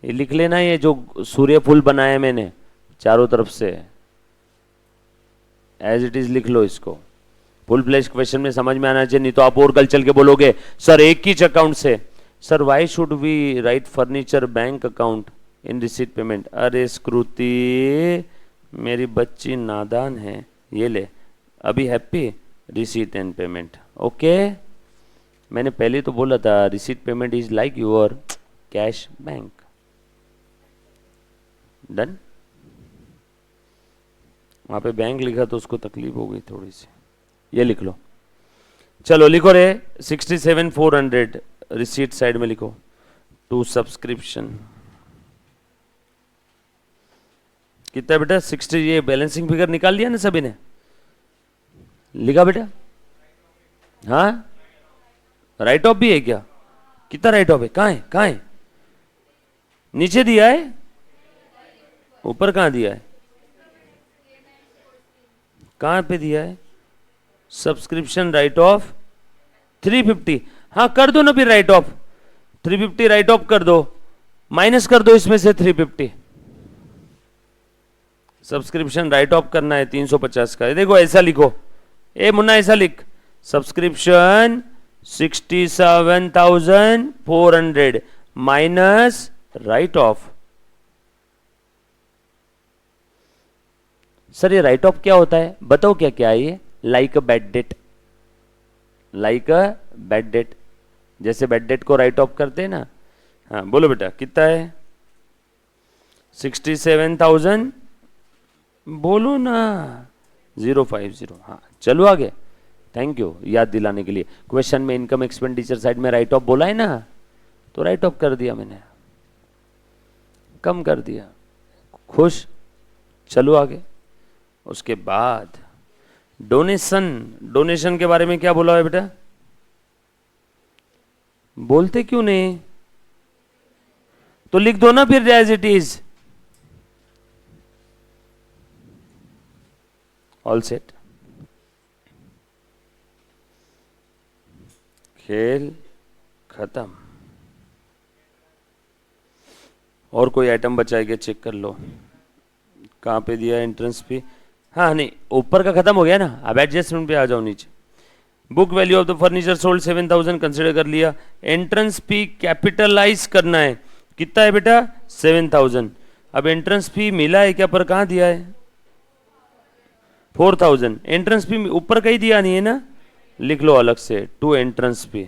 ये लिख लेना, ये जो सूर्य फूल बनाया मैंने चारों तरफ से एज इट इज लिख लो इसको। फुल फ्लैश क्वेश्चन में समझ में आना चाहिए, नहीं तो आप और कल चल के बोलोगे सर एक ही अकाउंट से, sir why should we write furniture bank account in receipt payment. अरे स्कृति मेरी बच्ची नादान है, ये ले अभी happy receipt and payment. Okay, मैंने पहले तो बोला था receipt payment is like your cash bank. Done, वहां पे बैंक लिखा तो उसको तकलीफ हो गई थोड़ी सी, ये लिख लो। चलो लिखो रे 67,400 रिसीट साइड में लिखो, टू सब्सक्रिप्शन कितना बेटा 60। ये बैलेंसिंग फिगर निकाल लिया ना सभी ने, लिखा बेटा? हाँ, राइट ऑफ भी है क्या? कितना राइट ऑफ है, कहाँ है, कहाँ है? नीचे दिया है, ऊपर कहाँ दिया है, कहाँ पे दिया है? Subscription right of 350। हाँ कर दो ना फिर राइट ऑफ 350, राइट ऑफ कर दो, माइनस कर दो इसमें से 350। सब्सक्रिप्शन राइट ऑफ करना है 350 का। देखो ऐसा लिखो, ए मुन्ना ऐसा लिख, subscription 67,400 minus right of. Sir ये राइट ऑफ क्या होता है बताओ, क्या क्या है ये? Like a bad debt, like a bad debt, जैसे बैड डेट को राइट ऑफ करते हैं ना। हाँ बोलो बेटा कितना है? 67,000 बोलो ना, 050। हाँ चलो आगे, थैंक यू याद दिलाने के लिए। क्वेश्चन में इनकम एक्सपेंडिचर साइड में राइट ऑफ बोला है ना, तो राइट ऑफ कर दिया मैंने, कम कर दिया, खुश। चलो आगे, उसके बाद डोनेशन, डोनेशन के बारे में क्या बोला है बेटा? बोलते क्यों नहीं? तो लिख दो ना फिर as it is. All set, खेल खत्म। और कोई आइटम बचा है क्या चेक कर लो, कहां पे दिया है एंट्रेंस फी? हाँ नहीं, ऊपर का खत्म हो गया ना, अब एडजस्टमेंट पे आ जाओ नीचे। Book value of the furniture sold 7000 consider कर लिया। एंट्रेंस फी कैपिटलाइज करना है, कितना है बेटा 7000। अब एंट्रेंस फी मिला है क्या, पर कहाँ दिया है 4000। एंट्रेंस फी ऊपर कहीं दिया नहीं है ना, लिख लो अलग से टू एंट्रेंस फी।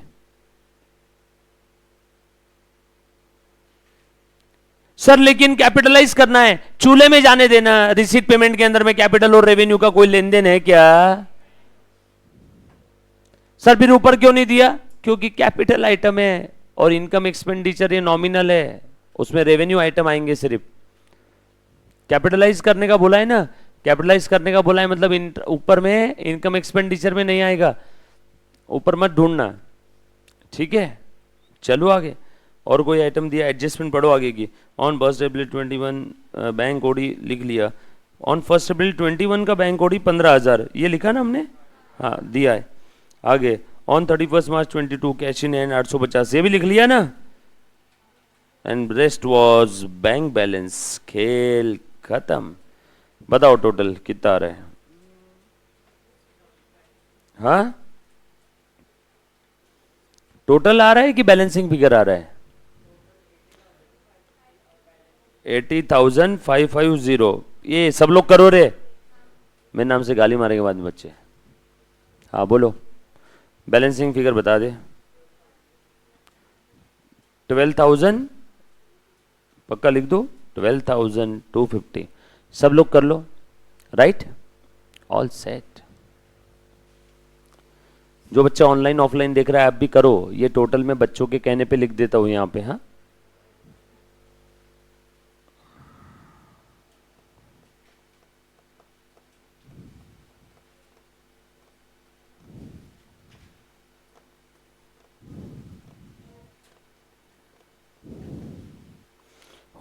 सर लेकिन कैपिटलाइज करना है, चूल्हे में जाने देना, रिसीट पेमेंट के अंदर में कैपिटल और रेवेन्यू का कोई लेन देन है क्या? सर फिर ऊपर क्यों नहीं दिया? क्योंकि कैपिटल आइटम है और इनकम एक्सपेंडिचर ये नॉमिनल है, उसमें रेवेन्यू आइटम आएंगे सिर्फ। कैपिटलाइज करने का बोला है ना, कैपिटलाइज करने का बोला है मतलब ऊपर में इनकम एक्सपेंडिचर में नहीं आएगा, ऊपर मत ढूंढना, ठीक है। चलो आगे, और कोई आइटम दिया, एडजस्टमेंट पढ़ो आगे की। ऑन 1 अप्रैल 21 बैंक ओडी लिख लिया। ऑन 1 अप्रैल 21 का बैंक ओडी 15,000, ये लिखा ना हमने, हाँ दिया है। आगे on 31 March 22 cash in hand 850, ये भी लिख लिया ना। And rest was bank balance. खेल खत्म। बताओ टोटल कितना आ रहा है? हाँ टोटल आ रहा है कि बैलेंसिंग फिगर आ रहा है? 80,550। ये सब लोग करो रे, मेरे नाम से गाली मारेंगे बाद में बच्चे। हाँ बोलो, बैलेंसिंग फिगर बता दे। 12,000 पक्का लिख दो, 12,250। सब लोग कर लो, राइट, ऑल सेट। जो बच्चा ऑनलाइन ऑफलाइन देख रहा है आप भी करो, ये टोटल में बच्चों के कहने पे लिख देता हूं यहां पे। हाँ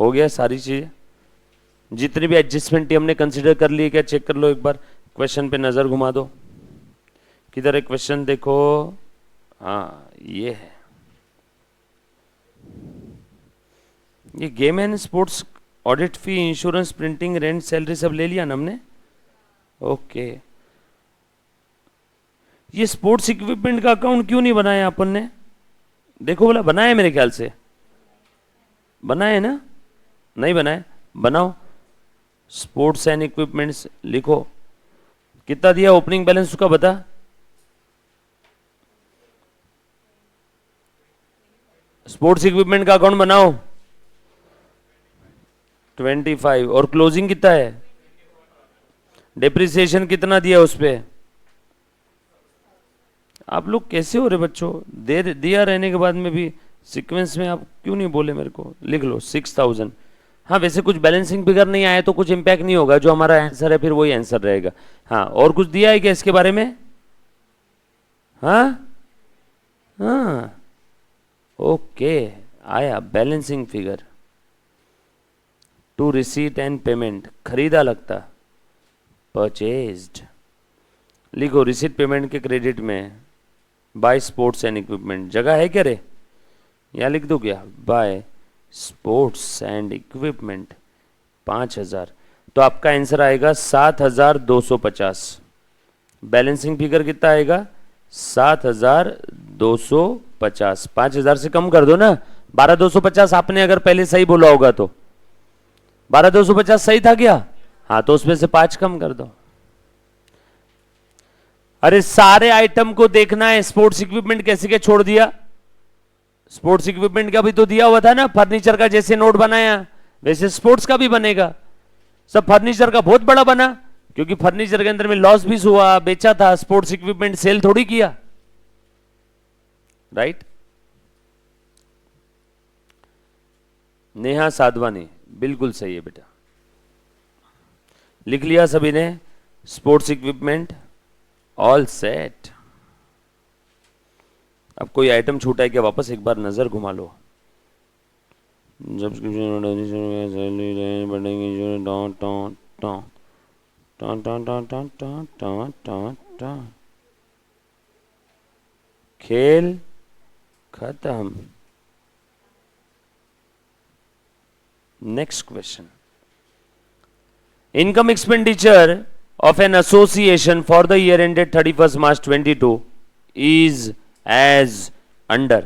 हो गया सारी चीजें, जितनी भी एडजस्टमेंट हमने कंसीडर कर ली, क्या चेक कर लो एक बार, क्वेश्चन पे नजर घुमा दो। किधर है क्वेश्चन, देखो, हाँ ये है, ये game and sports audit fee insurance printing rent salary सब ले लिया ना हमने। ओके, ये स्पोर्ट्स इक्विपमेंट का अकाउंट क्यों नहीं बनाया अपन ने? देखो बोला बनाया, मेरे ख्याल से बनाए ना, नहीं बनाए, बनाओ। स्पोर्ट्स एंड इक्विपमेंट्स लिखो, कितना दिया ओपनिंग बैलेंस उसका बता। स्पोर्ट्स इक्विपमेंट का अकाउंट बनाओ 25, और क्लोजिंग कितना है? डिप्रिसिएशन कितना दिया उस पे? आप लोग कैसे हो रहे बच्चों, दे दिया रहने के बाद में भी सीक्वेंस में आप क्यों नहीं बोले मेरे को? लिख लो 6,000। हाँ वैसे कुछ बैलेंसिंग फिगर नहीं आया तो कुछ इंपैक्ट नहीं होगा, जो हमारा आंसर है फिर वही आंसर रहेगा। हाँ और कुछ दिया है क्या इसके बारे में? हाँ हाँ ओके, आया balancing figure to receipt and payment, खरीदा लगता, परचेज्ड। लिखो रिसीट पेमेंट के क्रेडिट में बाय स्पोर्ट्स एंड इक्विपमेंट, जगह है क्या रे? यहाँ लिख दो क्या, बाय स्पोर्ट्स एंड इक्विपमेंट 5,000, तो आपका आंसर आएगा 7,250। बैलेंसिंग फिगर कितना आएगा? 7,250। 5,000 से कम कर दो ना, 12,250 आपने अगर पहले सही बोला होगा तो 12,250 सही था क्या? हाँ तो उसमें से 5 कम कर दो। अरे सारे आइटम को देखना है, स्पोर्ट्स इक्विपमेंट कैसे क्या छोड़ दिया? स्पोर्ट्स इक्विपमेंट का भी तो दिया हुआ था ना, फर्नीचर का जैसे नोट बनाया वैसे स्पोर्ट्स का भी बनेगा। सब फर्नीचर का बहुत बड़ा बना, क्योंकि फर्नीचर के अंदर में लॉस भी हुआ, बेचा था, स्पोर्ट्स इक्विपमेंट सेल थोड़ी किया, राइट। नेहा साधवानी बिल्कुल सही है बेटा, लिख लिया सभी ने, स्पोर्ट्स इक्विपमेंट ऑल सेट। अब कोई आइटम छूटा है क्या, वापस एक बार नजर घुमा लो। जब खेल खत्म। Next question, income expenditure of an association for the year ended 31st March 22 is as under।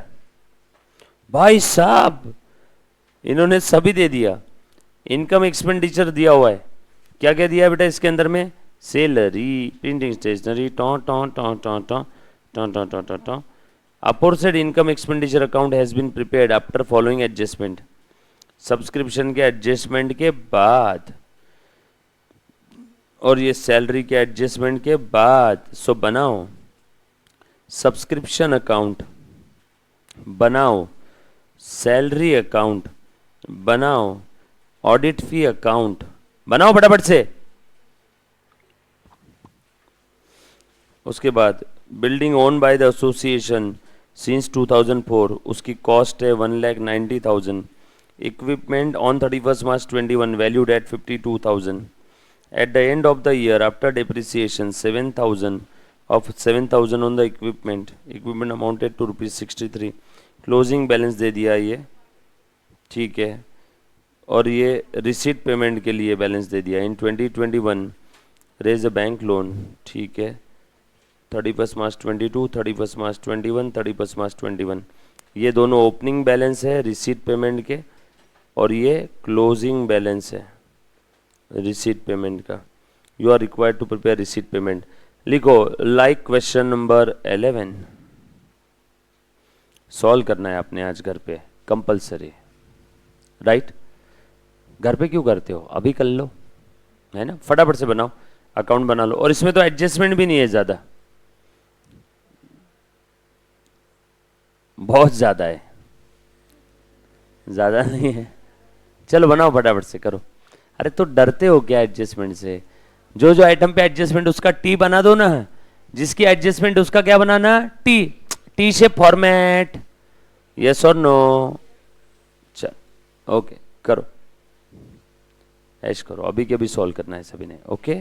भाई साहब इन्होंने सभी दे दिया, इनकम एक्सपेंडिचर दिया हुआ है, क्या क्या दिया है बेटा इसके अंदर में, salary, printing stationery, aforesaid income expenditure account has been prepared after following adjustment, subscription के एडजस्टमेंट के बाद और ये सैलरी के एडजस्टमेंट के बाद। सो बनाओ सब्सक्रिप्शन अकाउंट, बनाओ सैलरी अकाउंट, बनाओ ऑडिट फी अकाउंट, बनाओ फटाफट से। उसके बाद building own by the association since 2004, उसकी कॉस्ट है 1,90,000। Equipment on 31st March 21 valued at 52,000। At the end of the year, after depreciation, 7,000 on the equipment amounted to ₹63। Closing balance दे दिया ये, ठीक है, और ये रिसीट पेमेंट के लिए बैलेंस दे दिया। इन 2021 रेज अ बैंक लोन, ठीक है, 31st March 22, 31st March 21, 31st March 21, ये दोनों ओपनिंग बैलेंस है रिसीट पेमेंट के, और ये क्लोजिंग बैलेंस है रिसीट पेमेंट का। You are required to prepare receipt payment. लिखो लाइक क्वेश्चन नंबर 11 सॉल्व करना है आपने आज घर पे, कंपलसरी, राइट। घर पे क्यों करते हो, अभी कर लो, है ना, फटाफट से बनाओ, अकाउंट बना लो। और इसमें तो एडजस्टमेंट भी नहीं है, ज़्यादा, बहुत ज़्यादा है, ज़्यादा नहीं है। चलो बनाओ फटाफट से, करो। अरे तो डरते हो क्या एडजस्टमेंट से, जो जो आइटम पे एडजस्टमेंट उसका टी बना दो ना, जिसकी एडजस्टमेंट उसका क्या बनाना, T, T shape format, yes और नो। चल ओके, करो ऐश करो, अभी के अभी सॉल्व करना है सभी ने, ओके।